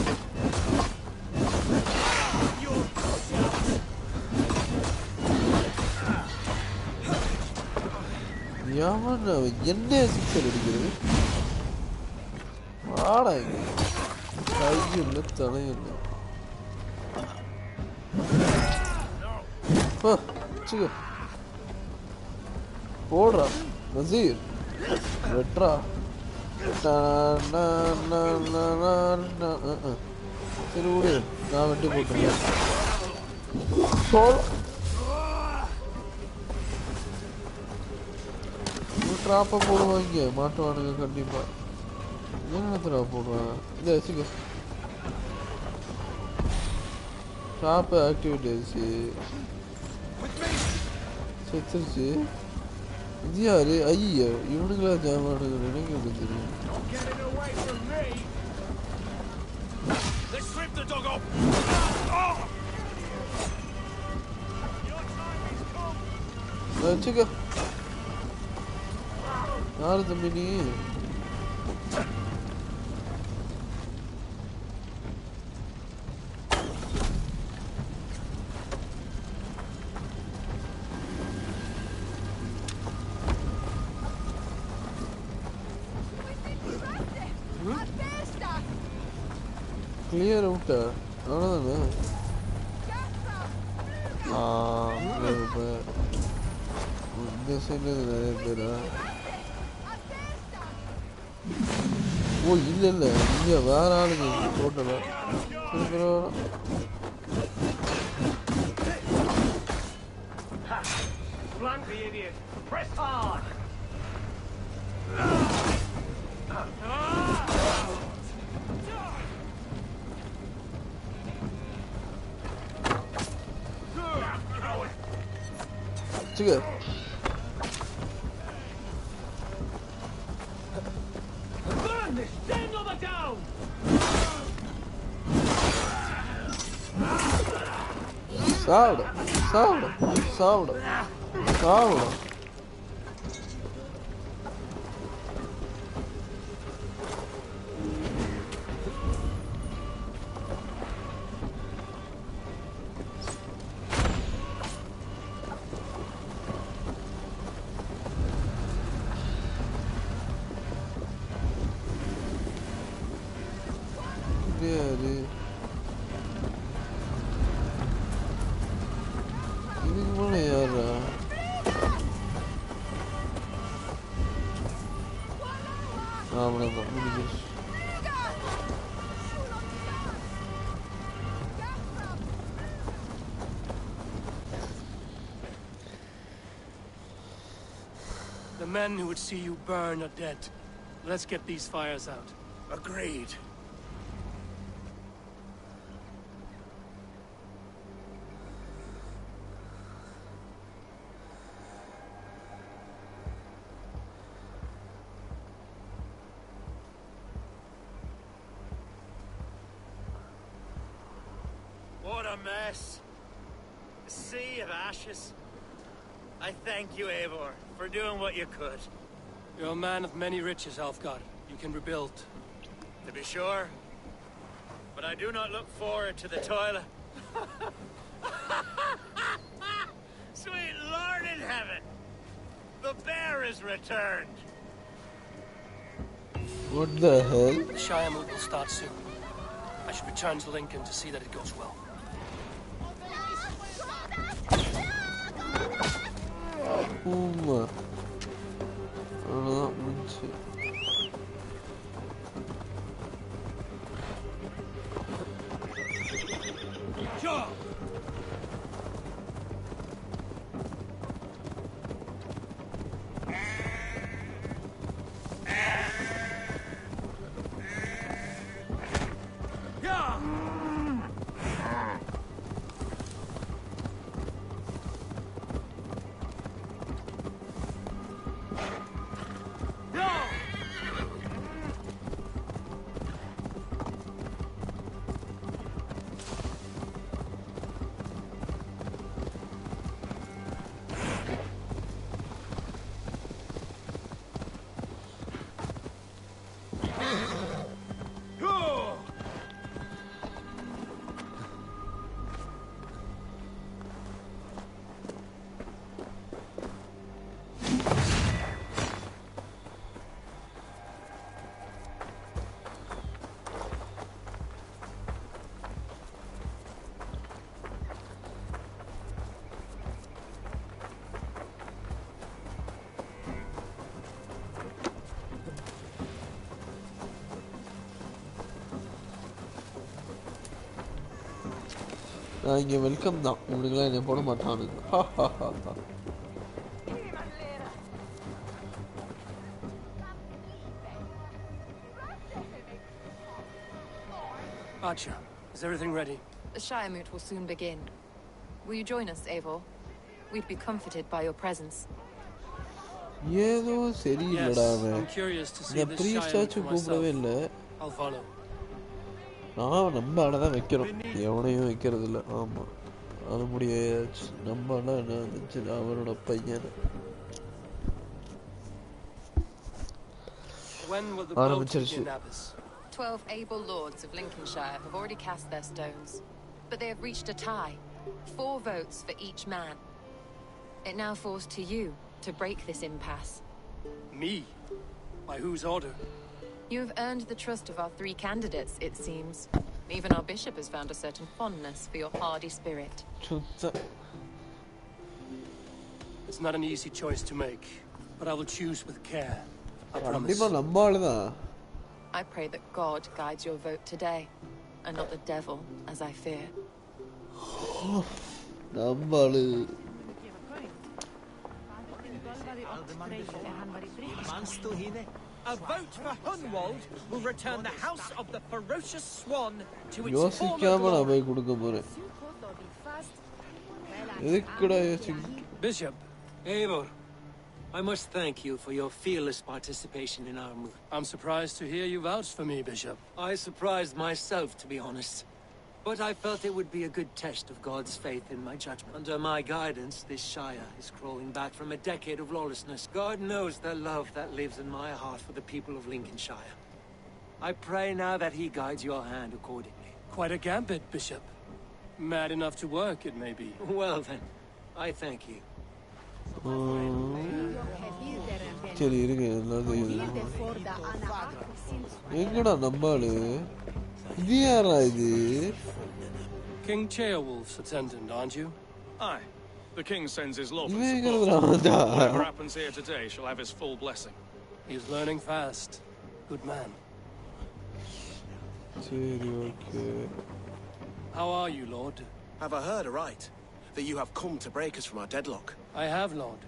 என்ன sixer அடிக்கிறது? வாடா கையில் தலையில் போடுறா நசீர் வெட்ரா சரி விடு நான் வெட்டி போட்டுருக்கேன் ட்ராப்பை போடுவாங்க மாட்டுவானுங்க கண்டிப்பா என்ன ட்ராப் போடுவாங்க இதை வச்சுக்க ட்ராப்பு ஆக்டிவேட் ஆயிடுச்சு செத்துருச்சு இது யாரு ஐயோ இவனுங்களா ஜாமானுங்க எனக்கு எப்படி தெரியும் வச்சுக்க யாரு தம்பி நீ கிளியர் அவுட்டா அவ்வளோதானே இந்த சைடில் நிறைய பேரா ஓ இல்லை இல்லை இங்கே வேற ஆளுங்க டோட்டலா சரி பரவாயில்ல Chica.
Burn this den of a town!
Salda, salda, salda, salda.
The men who would see you burn are dead. Let's get these fires out.
Agreed.
What a mess. A sea of ashes. I thank you, Eivor, for doing what you could.
You're a man of many riches, Alfgar. You can rebuild.
To be sure. But I do not look forward to the toil. Sweet Lord in heaven! The bear is returned!
What the hell?
The Shire move will start soon. I should return to Lincoln to see that it goes well.
Uma. Muito.
Sure.
நான் இங்கே welcome தான், இவனுங்களாம் என்னை போட மாட்டானுங்க.
Archer, is everything ready?
The Shire moot will soon begin. Will you join us, Eivor? We'd be comforted by your presence.
ஏதோ சரியில்லடா அவன். இந்த ப்ரீஸ்டாச்சும் கூப்பிடவே இல்லை. நான் நம்ம ஆளை தான் வைக்கிறோம், எவனையும் வைக்கிறது இல்லை. ஆமாம், அது முடியாச்சு. நம்ம ஆளா என்ன வந்துச்சு, அவனோட பையன். ஆரம்பிச்சிருச்சு.
12 able lords of Lincolnshire have already cast their stones, but they have reached a tie. 4 votes for each man. It now falls to you to break this impasse.
Me? By whose order?
You have earned the trust of our 3 candidates, it seems. Even our bishop has found a certain fondness for your hardy spirit.
It's not an easy choice to make, but I will choose with care. I promise.
I pray that God guides your vote today, and not the devil, as I fear.
A vote for Hunwald will return the house of the ferocious swan to its former glory.
Bishop, Eivor, I must thank you for your fearless participation in our move.
I'm surprised to hear you vouch for me, Bishop.
I surprised myself, to be honest. But I felt it would be a good test of God's faith in my judgment. Under my guidance, this Shire is crawling back from a decade of lawlessness. God knows the love that lives in my heart for the people of Lincolnshire. I pray now that he guides your hand accordingly.
Quite a gambit, Bishop. Mad enough to work, it may be.
Well then, I thank you.
King Ceolwulf's attendant, aren't you?
Aye. The king sends his love and support. Whatever happens here today shall have his full blessing.
He's learning fast. Good man. How are you, Lord?
Have I heard aright that you have come to break us from our deadlock?
I have, Lord.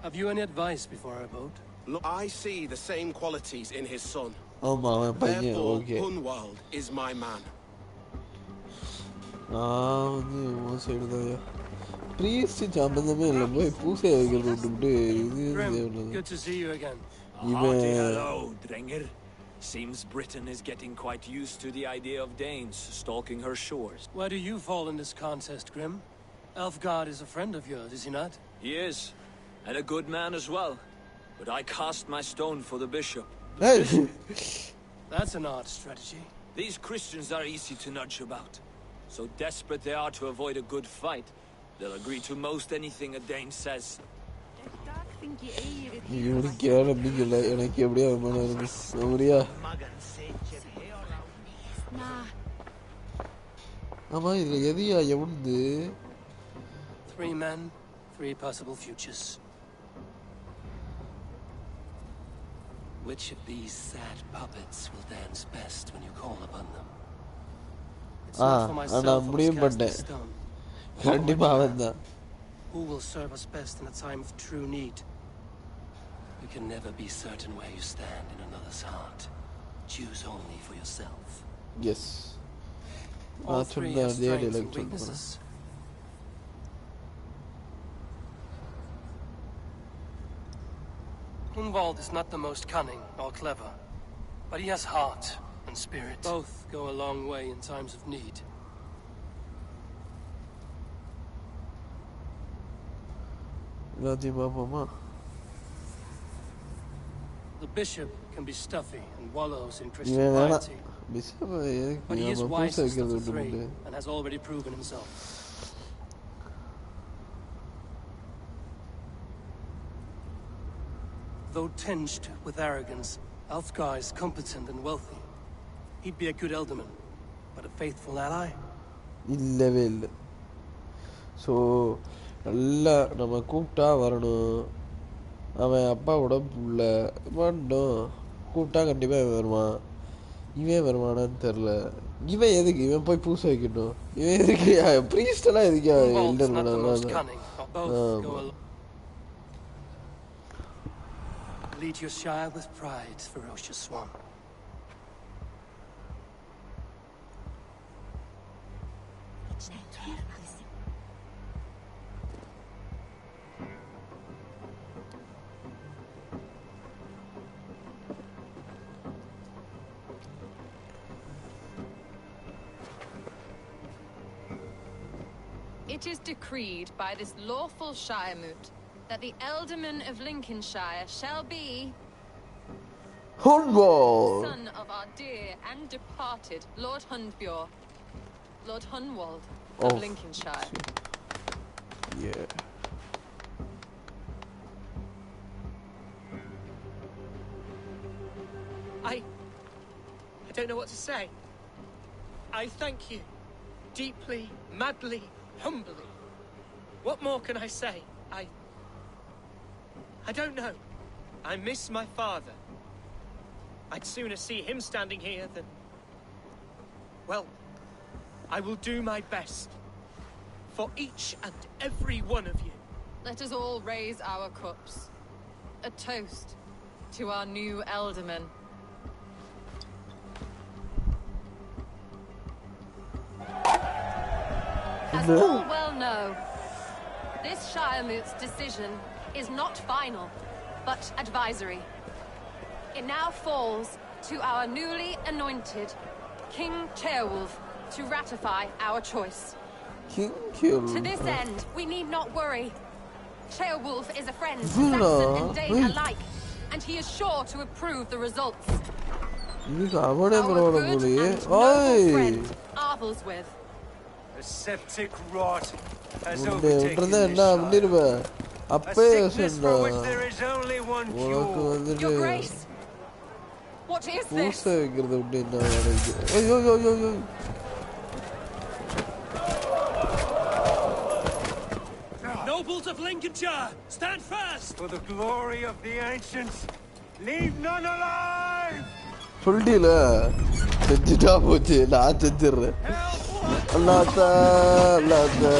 Have you any advice before I vote?
Look, I see the same qualities in his son.
Therefore,
Hunwald is my man.
Good to see you again.
Hearty hello, Drenger. Seems Britain is getting quite used to the idea of Danes stalking her shores.
Where do you fall in this contest, Grim? Elfgard is a friend of yours, is he not?
He is, and a good man as well. But I cast my stone for the bishop.
That's an odd strategy.
These Christians are easy to nudge about. So desperate they are to avoid a good fight, they'll agree to most anything a Dane says.
Three men, 3 possible futures. Which of these sad puppets will dance best when you call upon them? It's not for myself who was cast in stone. Who will serve us best in a time of true need? You can never be certain where you stand in another's heart. Choose only for yourself.
Yes.
All 3 have strengths and weaknesses. Hunwald is not the most cunning or clever, but he has heart and spirit. Both go a long way in times of need. The bishop can be stuffy and wallows in Christian piety, but he is wisest of the 3 and has already proven himself. Though tinged with arrogance, Alfgar is competent and wealthy. He'd be a good alderman, but a faithful ally?
So, நல்லா நம்ம கூப்பிட்டா வரணும். அவன் அப்பாவோட புள்ள வரணும். கூப்பிட்டா கண்டிப்பாக வருவான். இவன் வருவானான்னு தெரில. இவன் எதுக்கு இவன் போய் பூச வைக்கணும் இவன் எதுக்கு priest எல்லாம் எதுக்கு elder
Lead your shire with pride, ferocious swan.
It is decreed by this lawful Shiremoot that the Alderman of Lincolnshire shall be
Hunwald,
son of our dear and departed Lord Hundbjorn, Lord Hunwald of Lincolnshire.
Yeah.
I don't know what to say. I thank you. Deeply, madly, humbly. What more can I say? I don't know. I miss my father. I'd sooner see him standing here than... Well, I will do my best. For each and every one of you.
Let us all raise our cups. A toast to our new Alderman. As all well know, this Shiremoot's decision is not final, but advisory. It now falls to our newly anointed King Ceolwulf to ratify our choice.
King Ceolwulf.
To this end, we need not worry. Ceolwulf is a friend to Saxon and Dane alike, and he is sure to approve the results. Our good and noble friend, Arthelswith.
The septic rot has
Unde
overtaken
enna
this shire.
vandirva
A
appe
sickness for which
sonna
there is only one
unakku
cure.
vandirru
Your Grace, what is this?
பூசை வைக்கிறது விட்டு என்ன வேலைக்கு ஐயோ ஐயோ ஐயோ
Nobles of Lincolnshire, stand fast!
For the glory of the ancients, leave none alive!
சொல்லிட்டீல செஞ்சுட்டா போச்சு நான் செஞ்சிடுறேன் அல்லாத்தா அல்லாத்தா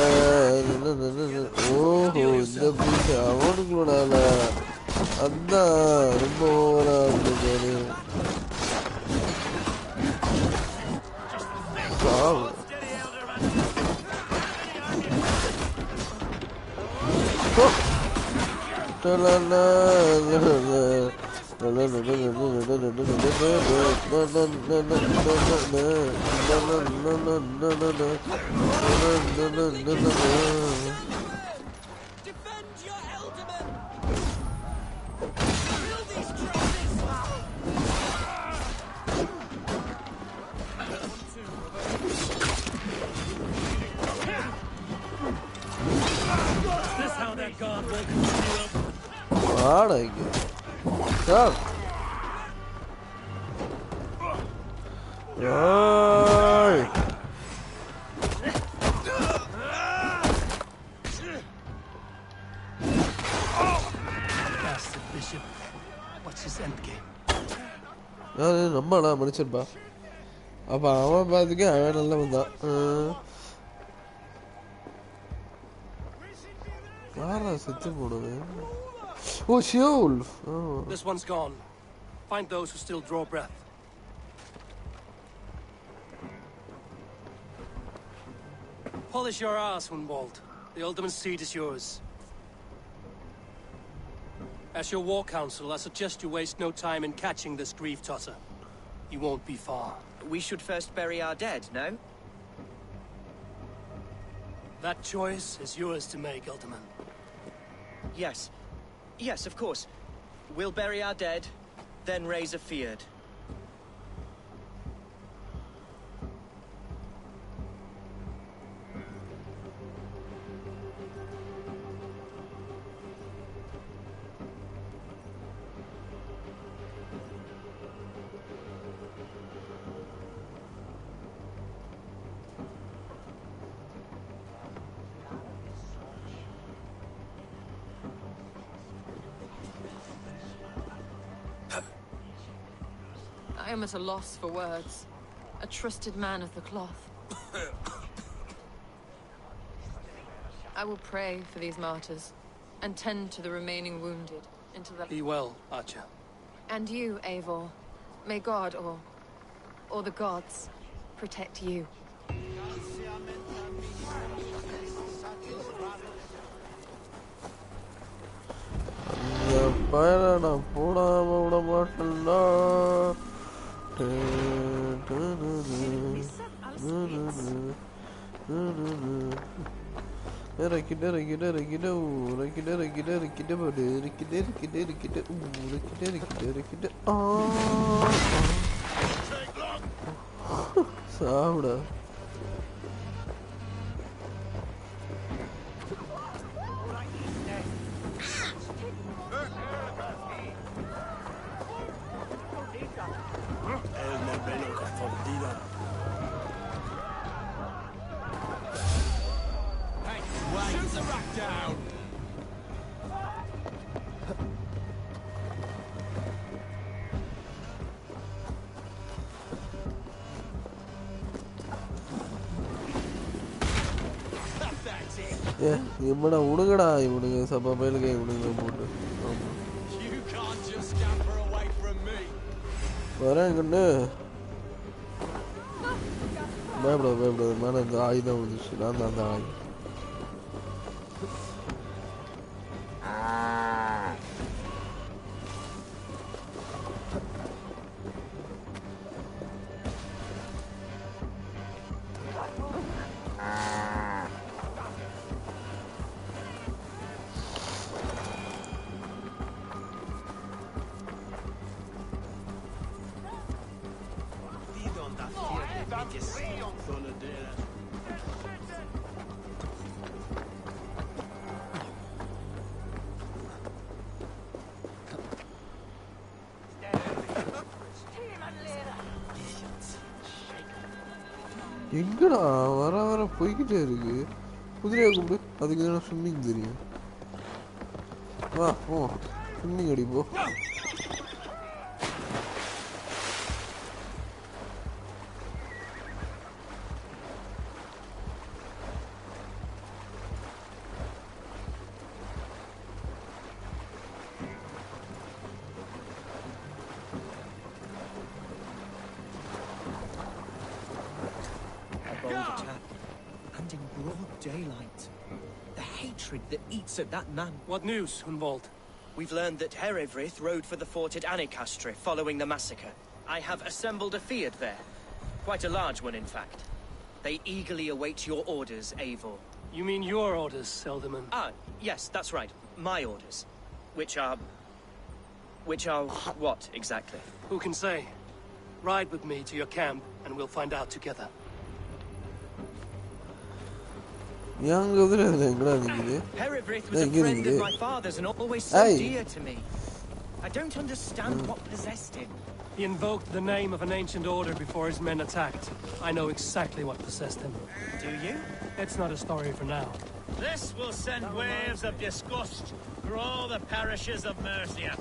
ஓஹோ இந்த பூசை அவனுங்களோட அதான் ரொம்ப ஓவரா இருந்தது நம்மளா மனுஷன்பா அப்ப அவன் பார்த்துக்க அவன் நல்லா வந்தான் யாரா செத்து போனது Oh, Ceolwulf. Oh.
This one's gone. Find those who still draw breath. Polish your ass, Hunwald. The Alderman's seat is yours. As your war council, I suggest you waste no time in catching this grief tosser. He won't be far.
We should first bury our dead, no?
That choice is yours to make, Alderman.
Yes. Yes, of course. We'll bury our dead, then raise a feard.
I am at a loss for words. A a trusted man of the cloth. I will pray for these martyrs, and tend to the remaining wounded until the...
Be well, Archer.
And you, Eivor. May God, or the gods, protect you.
சாவுடா.
Shoot the rat down!
இவனை விடுங்கடா, இவனுங்க சப்பா பயிலுக்கு இவனுங்க போட்டு வரேன் கண்ணு. பயப்படாது மேலே இந்த ஆயுதம் வந்துச்சு. நான் தான் அந்த ஆயுதம். எங்கடா வர போய்கிட்டே இருக்கு. குதிரையை கூப்பிடு, அதுக்கு தானே ஸ்விம்மிங் தெரியும். வா போ, ஸ்விம்மிங் அடி போ.
That eats at that man.
What news, Hunwald?
We've learned that Herefrith rode for the fort at Annikastre following the massacre. I have assembled a field there. Quite a large one, in fact. They eagerly await your orders, Eivor.
You mean your orders, Elderman?
Ah, yes, that's right. My orders. Which are what, exactly?
Who can say? Ride with me to your camp, and we'll find out together.
Herefrith was a friend of my father's and always so dear to me. I don't understand what possessed him.
He invoked the name of an ancient order before his men attacked. I know exactly what possessed him.
Do you?
It's not a story for now.
This will send waves of disgust through all the parishes of Mercia.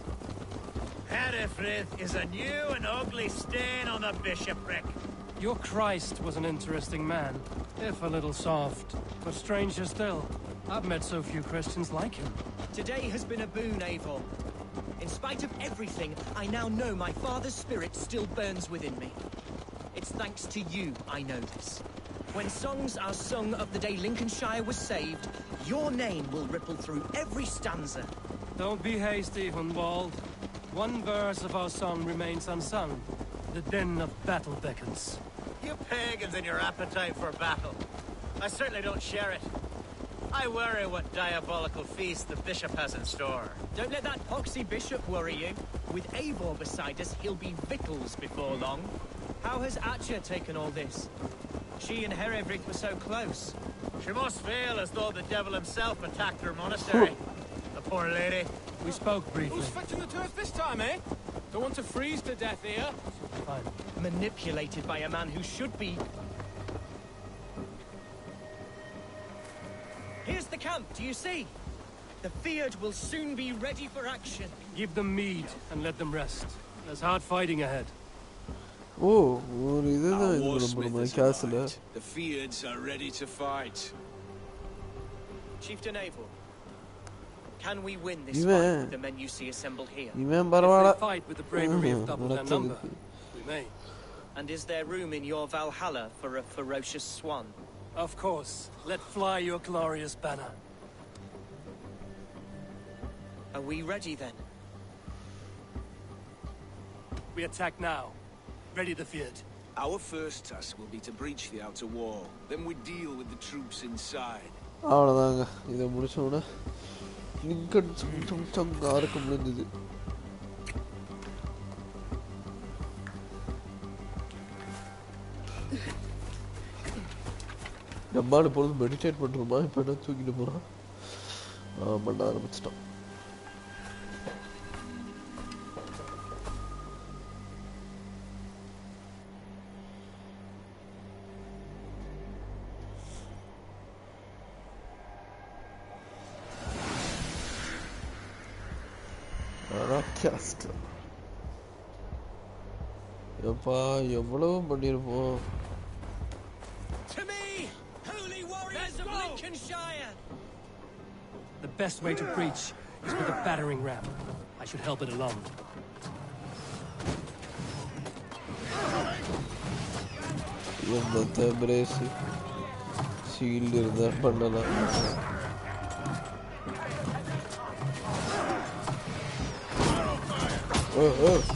Herefrith is a new and ugly stain on the bishopric.
Your Christ was an interesting man, if a little soft. But stranger still, I've met so few Christians like him.
Today has been a boon, Eivor. In spite of everything, I now know my father's spirit still burns within me. It's thanks to you I know this. When songs are sung of the day Lincolnshire was saved, your name will ripple through every stanza.
Don't be hasty, Hunwald. One verse of our song remains unsung. The din of battle beckons.
You pagans and your appetite for battle. I certainly don't share it. I worry what diabolical feast the bishop has in store.
Don't let that poxy bishop worry you. With Eivor beside us, he'll be victuals before long. How has Atcha taken all this? She and Herefrith were so close.
She must feel as though the devil himself attacked her monastery. The poor lady.
We spoke briefly.
Who's fetching the turf this time, eh? Don't want to freeze to death here.
Fine.
Manipulated by a man who should be... Here's the camp, do you see? The Fyrd will soon be ready for action.
Give them mead and let them rest. There's hard fighting ahead.
Oh,
Our warsmith has arrived. The Fiards are ready to fight.
Chieftain Abel, can we win this fight with the men you see assembled here?
If we fight with the bravery of double their number, we may.
And is there room in your Valhalla for a ferocious swan?
Of course. Let fly your glorious banner.
Are we ready then?
We attack now. Ready the field.
Our first task will be to breach the outer wall. Then we deal with the troops inside.
அவ்வளோதாங்க இதை முடிச்சோன்னா Lincoln's ஆருக்கு முடிஞ்சது. நம்மால் இப்பொழுது meditate பண்ணுறோமா? இப்போ என்ன தூக்கிட்டு போகிறோம்? பண்ண ஆரம்பிச்சிட்டோம். எப்பா எவ்வளவு பண்ணிருப்போம்.
To me, holy warriors of Lincolnscire.
The best way to breach is with a battering ram. I should help it along.
இந்த பிரேஸ் ஷீல்ட் இருந்தா பண்ணலாம்.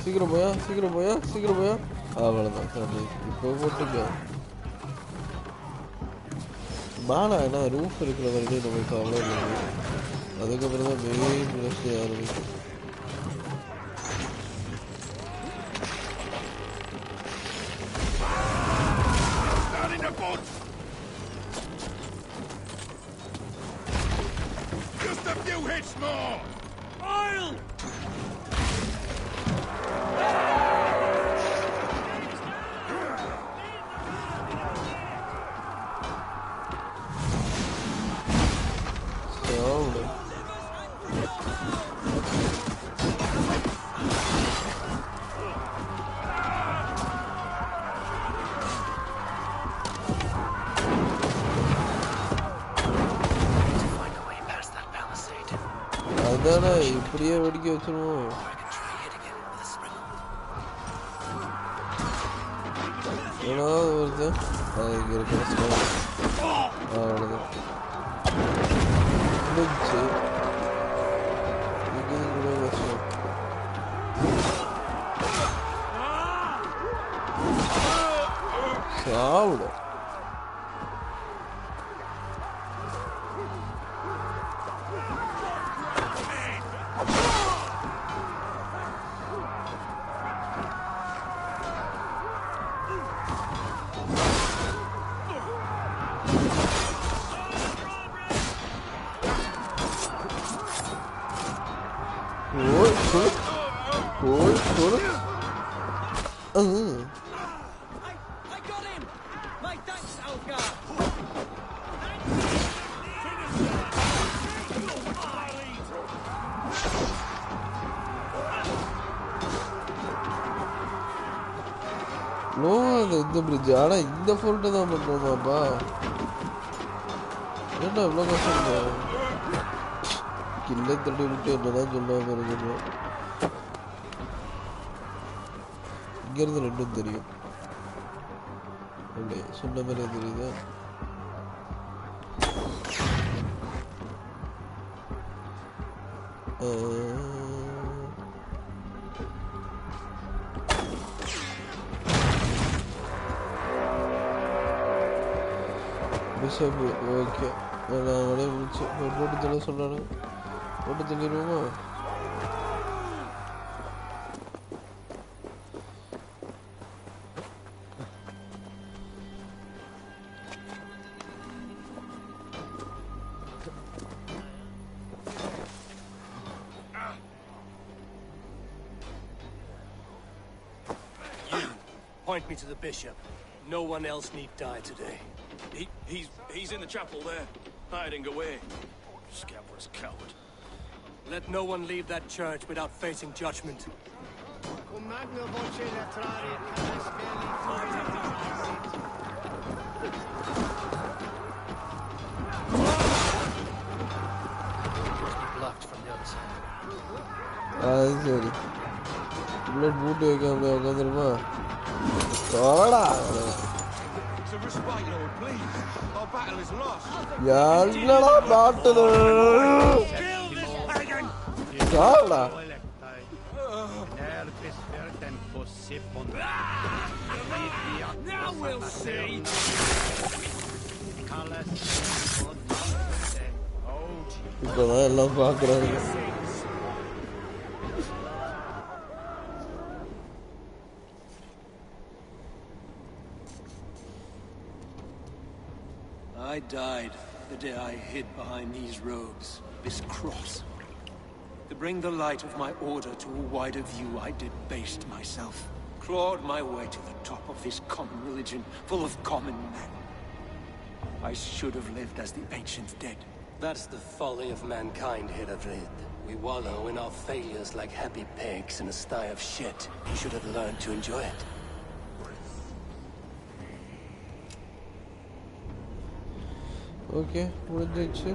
சீக்கிரம் போயா அவ்வளோதான். இப்போ போட்டுக்க மேலே ஏன்னா ரூஃப் இருக்கிற வரைக்கும் நமக்கு அவ்வளோ இல்லை. அதுக்கப்புறம் தான் மெயின் பிரச்சனை ஆரம்பிக்கும்.
Just a few hits more! Oil!
அதானே இப்படியே வெடிக்க வச்சிருவோம். ஏதாவது வருது அது இங்கே இருக்கிற அவ்வளோதான் முடிஞ்சு. இது கூட கஷ்டம். சாப்பிட
I got him! My thanks, Algar!
No அது இந்த பிரிட்ஜ். ஆனால் இந்த ஃபோல்ட்டு தான் பண்ணுறோமாப்பா? ஏன்டா இவ்வளோ கஷ்டம்? கில்லை தட்டி விட்டு என்னதான் சொல்லாம இருக்கணும். இங்கேருந்து ரெண்டும் தெரியும். அப்படியே சொன்ன மாதிரி தெரியுதா? Bishop okay. நான் அவனே முடிச்சு போட்டு தள்ள சொன்னானு போட்டு தள்ளிடுவோமா?
Point me to the bishop. No one else need die today.
He's in the chapel there, hiding away. Scabrous coward.
Let no one leave that church without facing judgment. Blocked from the other side.
That's it. Blood boot again. Soda.
It's a respite, Lord, please. Our battle is lost.
Yalla battle.
Kill this pagan!
Soda.
Now we'll see.
இப்பதான் எல்லாம் பாக்குறாங்க.
I died the day I hid behind these robes, this cross. To bring the light of my order to a wider view, I debased myself, clawed my way to the top of this common religion, full of common men. I should have lived as the ancients did.
That's the folly of mankind, Heravrid. We wallow in our failures like happy pigs in a sty of shit. You should have learned to enjoy it.
Okay, முடிஞ்சிச்சு.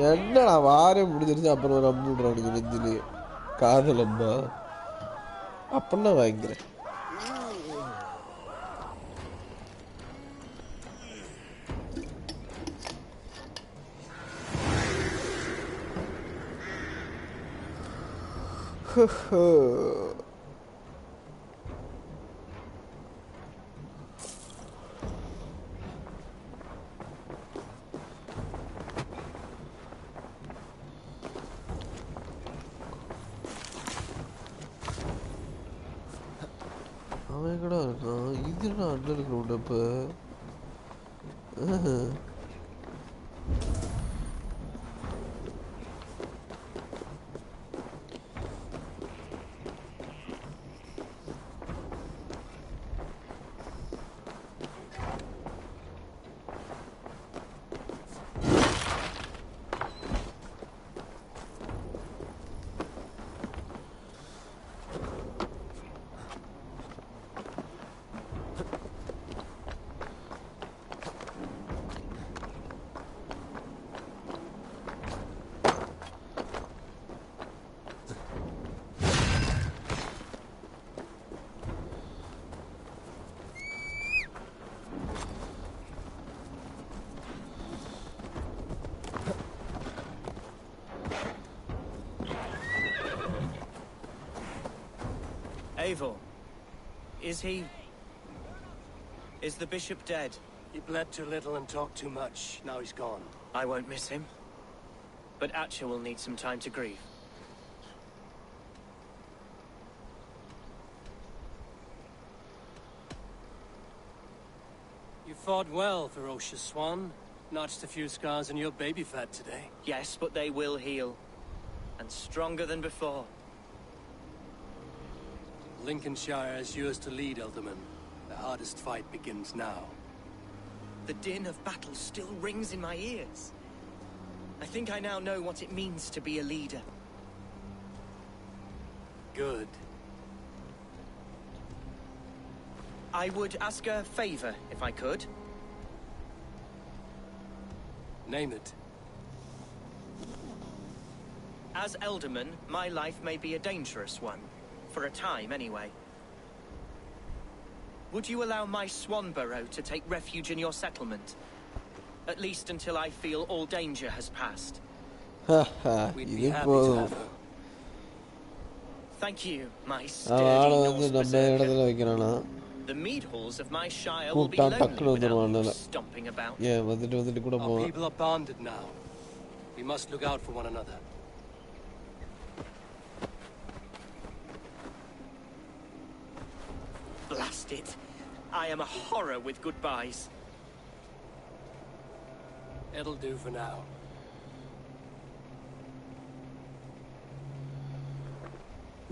என்னடா வாரே முடிஞ்சிருச்சு அப்புறம் ஒரு அம்பு விடுறானுங்க நெஞ்சிலே. காதல் அம்பா. அப்பன்னா வாங்கிக்கிறேன். அவன் எங்கடா இருக்கான்? இது என்ன அண்ணன் கிரவுண்ட் அப்ப?
Eivor, is the bishop dead?
He bled too little and talked too much. Now he's gone.
I won't miss him. But Atcha will need some time to grieve.
You fought well, ferocious swan. Notched a few scars on your baby fat today.
Yes, but they will heal. And stronger than before.
Lincolnshire is yours to lead, Elderman. The hardest fight begins now.
The din of battle still rings in my ears. I think I now know what it means to be a leader.
Good.
I would ask a favor, if I could.
Name it.
As Elderman, my life may be a dangerous one. For a time, anyway. Would you allow my swan burrow to take refuge in your settlement? At least until I feel all danger has passed.
We'd be happy to have her.
Thank you, my sturdy Norse berserker. The mead halls of my shire will be lonely without you stomping about.
Our people are bonded now. We must look out for one another.
Blast it. I am a horror with goodbyes.
It'll do for now.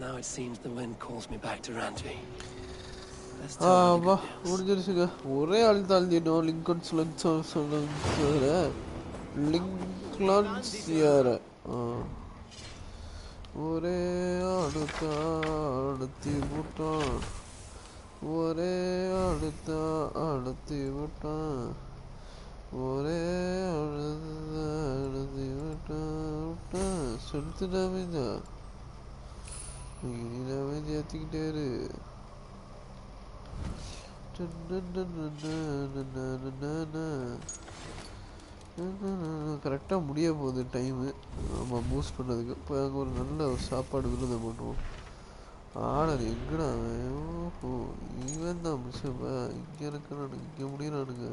Now it seems the wind calls me back to Ranji.
முடிஞ்சிருச்சுங்க. ஒரே ஆள் தாழ்ந்தினோம். லிங்கன்ஸ்சியர் ஒரே அடுத்தி விட்டான் ஒரே அடுத்தி விட்டான் ஒரே அடுத்தி விட்டான் சொல்லிட்டு அமைதியாத்திக்கிட்டே இரு கரெக்டாக முடிய போகுது டைமு நம்ம பூஸ்ட் பண்ணதுக்கு இப்போ அங்கே ஒரு நல்ல சாப்பாடு விருதை பண்ணுவோம் ஆடர் எங்கடா ஓஹோ இவன் தான் மிஷப்பா இங்கே இருக்கிறானுங்க இங்கே முடியறானுங்க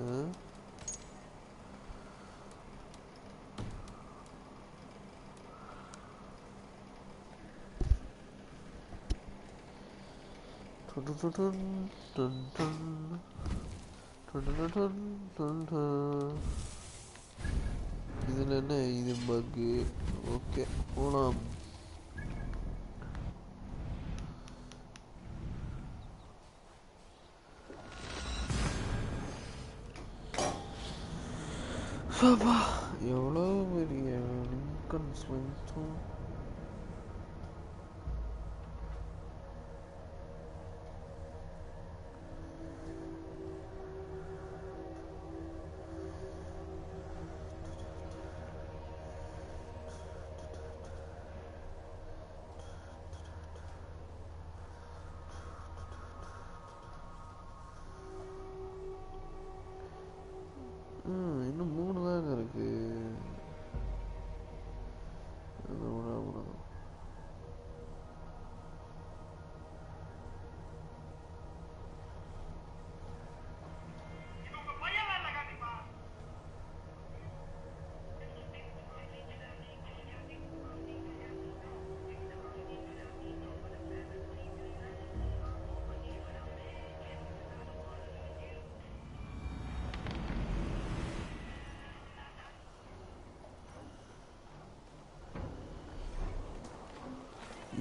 இதில் என்ன இது பக்கு ஓகே போலாம் எவ்வளோ பெரிய லிங்கன்ஸ்லையர் இன்னும் 3 தாங்க இருக்கு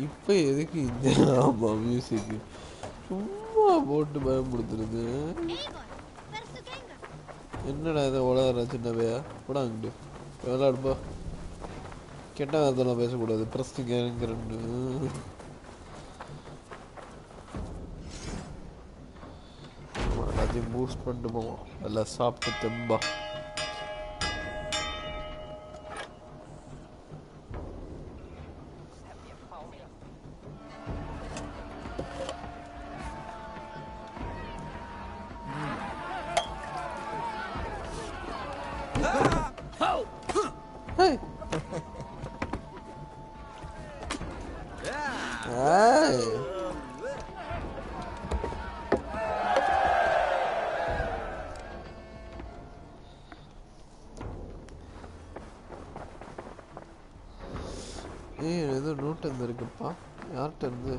இப்போ எதுக்கு இந்த ஆமாம் மியூசிக்கு சும்மா போட்டு பயன்படுத்துறது என்னடா இதை உலகிற சின்னவையா கூட அங்கிட்டு விளையாடுப்பா கெட்ட வார்த்தைலாம் பேசக்கூடாது பிரஸ்ட்டு கேங்கிறன்னு எல்லாத்தையும் பூஸ்ட் பண்ணிட்டு போவோம் எல்லாம் சாப்பிட்டு தெம்பா ஏதோ நோட் இருக்குப்பா யார்கிட்ட இருந்து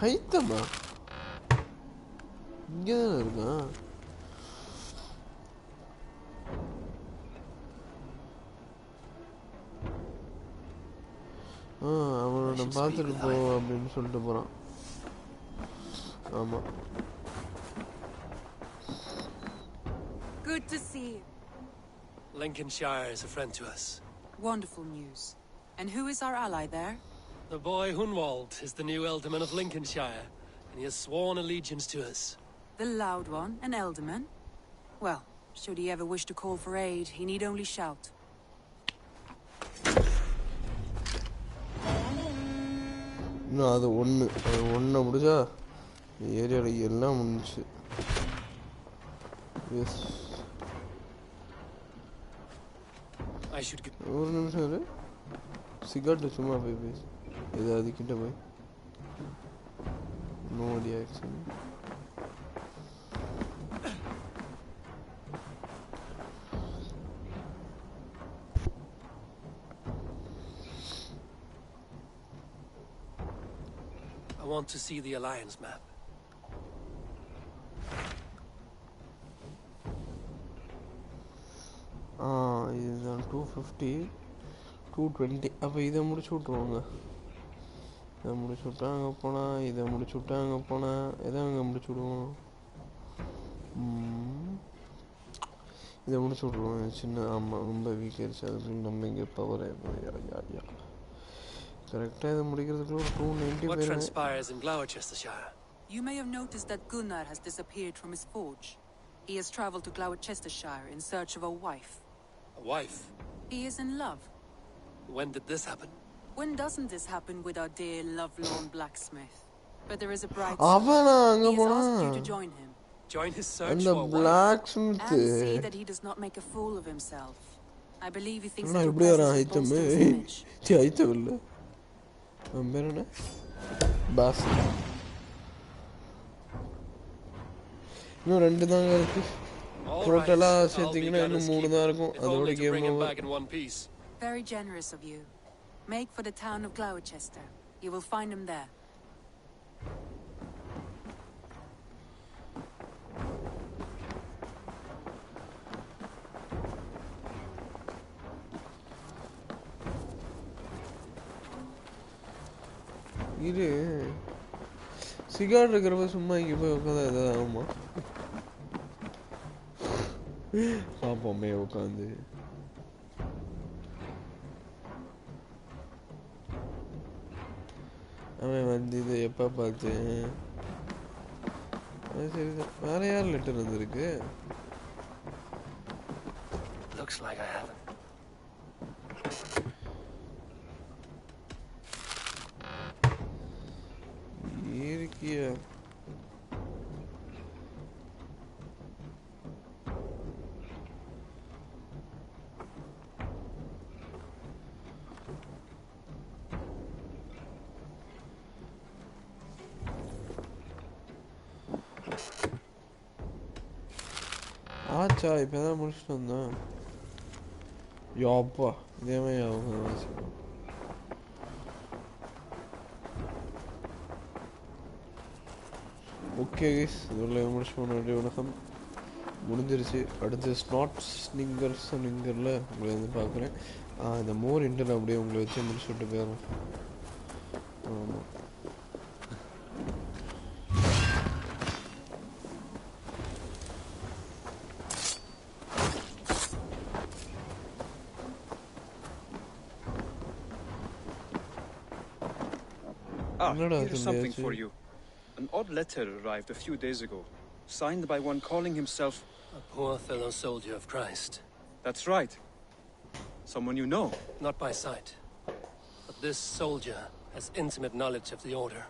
ஹைத்தமா இங்கே தானே இருக்கான் அவனோட பார்த்துட்டு போ அப்படின்னு சொல்லிட்டு போறான் ஆமா
Good to see you.
Lincolnshire is a friend to us.
Wonderful news. And who is our ally there?
The boy Hunwald is the new Ealdorman of Lincolnshire, and he has sworn allegiance to us.
The loud one, an Ealdorman? Well, should he ever wish to call for aid, he need only shout.
இன்னும் அது ஒன்று முடிச்சா ஏரியாவில் எல்லாம் முடிஞ்சிச்சு S ஒரு நிமிஷம் இரு சிகரெட்டு சும்மா போய் பேசு ஏதாவது கிட்ட போய் no reaction
I want to see the Alliance map.
இதுதான் 250 220 அப்போ இதை முடிச்சு விட்ருவாங்க இதை முடிச்சு விட்டா அங்கே போனால் இதை முடிச்சு விட்டா அங்கே போனால் எதை அங்கே முடிச்சு விடுவோம் இதை முடிச்சு விட்ருவோம். சின்ன ஆமாம் ரொம்ப வீக் ஆயிடுச்சு. அது நம்ம இங்கே பவர் கரெக்டாக இதை முடிக்கிறதுக்குள்ள ஒரு 290
What transpires in Gloucestershire?
You may have noticed that Gunnar has disappeared from his forge. He has traveled to Gloucestershire in search of a wife.
A wife?
He is in love.
When did this happen?
When doesn't this happen with our dear lovelorn blacksmith? But there is a bright
side. He
has asked you to join him.
Join his search
for
a
blacksmith.
And see that he does not make a fool of himself. I believe he thinks that your presence will bolster his image.
இன்னும் 2 தாங்க இருக்கு. டோட்டலா சேர்த்தீங்கன்னா இன்னும் 3 தான் இருக்கும். அதோட game over.
Very generous of you. Make for the town of Gloucester. You will find him there.
இது சிகார் இருக்கிறப்ப சும்மா இங்கே போய் உட்காந்தா எதாவது ஆகுமா? பார்ப்போமே உட்காந்து. அவன் வந்து இதை எப்போ பார்த்தேன்? சரி வேற யார் லெட்டர் வந்துருக்கு?
Looks like I haven't.
இருக்கியா? ஆச்சா இப்பதான் முடிச்சுட்டு வந்தேன். யோப்பா இதே மாதிரி ஆகும். ஓகே கைஸ், இதோட முடிச்சு போன வணக்கம் முடிஞ்சிருச்சு. அடுத்து ஸ்நாட் ஸ்னிங்கரில் உங்களை வந்து பார்க்குறேன். இந்த மோர் இன்டர் அப்படியே உங்களை வச்சு முடிச்சு விட்டு போயிடலாம். ஆமாம்
here's something for you. An odd letter arrived a few days ago, signed by one calling himself...
A poor fellow soldier of Christ.
That's right. Someone you know.
Not by sight. But this soldier has intimate knowledge of the Order.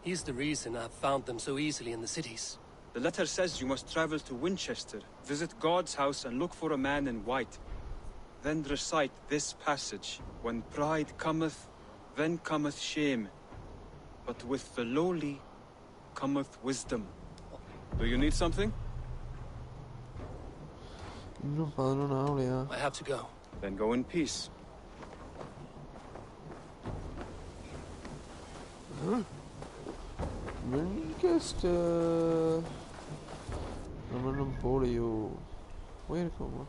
He's the reason I've found them so easily in the cities.
The letter says you must travel to Winchester, visit God's house and look for a man in white. Then recite this passage. When pride cometh, then cometh shame. But with the lowly cometh wisdom. Do you need something?
I have to go.
Then go in peace.
Winchester. I'm போடு you போயிருக்கோமா?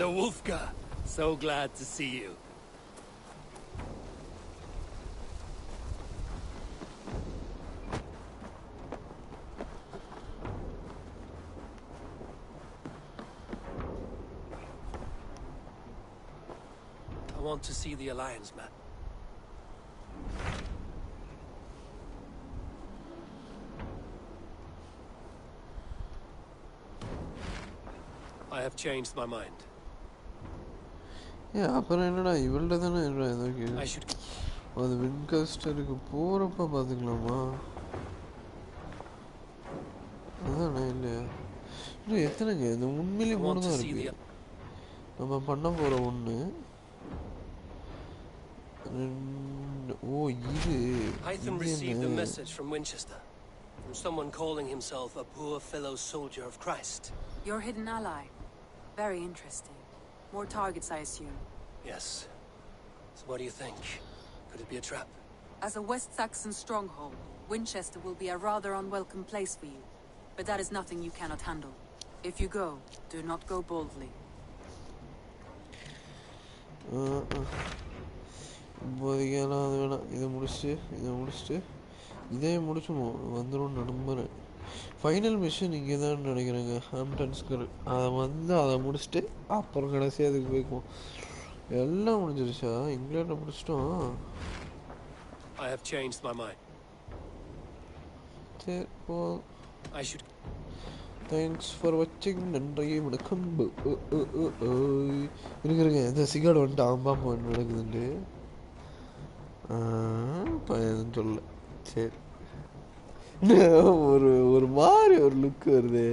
The Wolfgar. So glad to see you. I want to see the Alliance map. I have changed my mind.
அப்புறம் என்னடா இவள்கிட்ட தானே அது வின்கஸ்டருக்கு போகிறப்ப பார்த்துக்கலாமா? அதானே இல்லையா? இன்னும் எத்தனைங்க இந்த உண்மையிலே 3 தான் இருக்கு. நம்ம பண்ண போகிற 1 இது
Hytham received a message from Winchester, from someone calling himself a poor fellow soldier of Christ.
Your hidden ally. Very interesting. More targets, I assume.
Yes. So what do you think? Could it be a trap?
As a West Saxon stronghold, Winchester will be a rather unwelcome place for you. But that is nothing you cannot handle. If you go, do not go boldly.
இப்போதைக்கெல்லாம் அது வேணாம். இதை முடிச்சுட்டு இதே முடிச்சு வந்துடும் நம்புகிறேன். Final mission இங்கே தான் நினைக்கிறேங்க, ஹாம்டன்ஸ்கர். அதை முடிச்சுட்டு அப்புறம் கடைசியாக அதுக்கு போய்க்குவோம். எல்லாம் முடிஞ்சிருச்சா? இங்கிலாண்டை முடிச்சிட்டோம்.
I have changed my mind.
சரி போதும். தேங்க்ஸ் ஃபார் வாட்சிங். நன்றி வணக்கம். இருக்கிறங்க இந்த சிகார்டு வந்துட்டு ஆம்பாம்பு ஒன்று நடக்குதுண்டு எதுவும் சொல்ல. சரி ஒரு மாதிரி ஒரு லுக் வருது.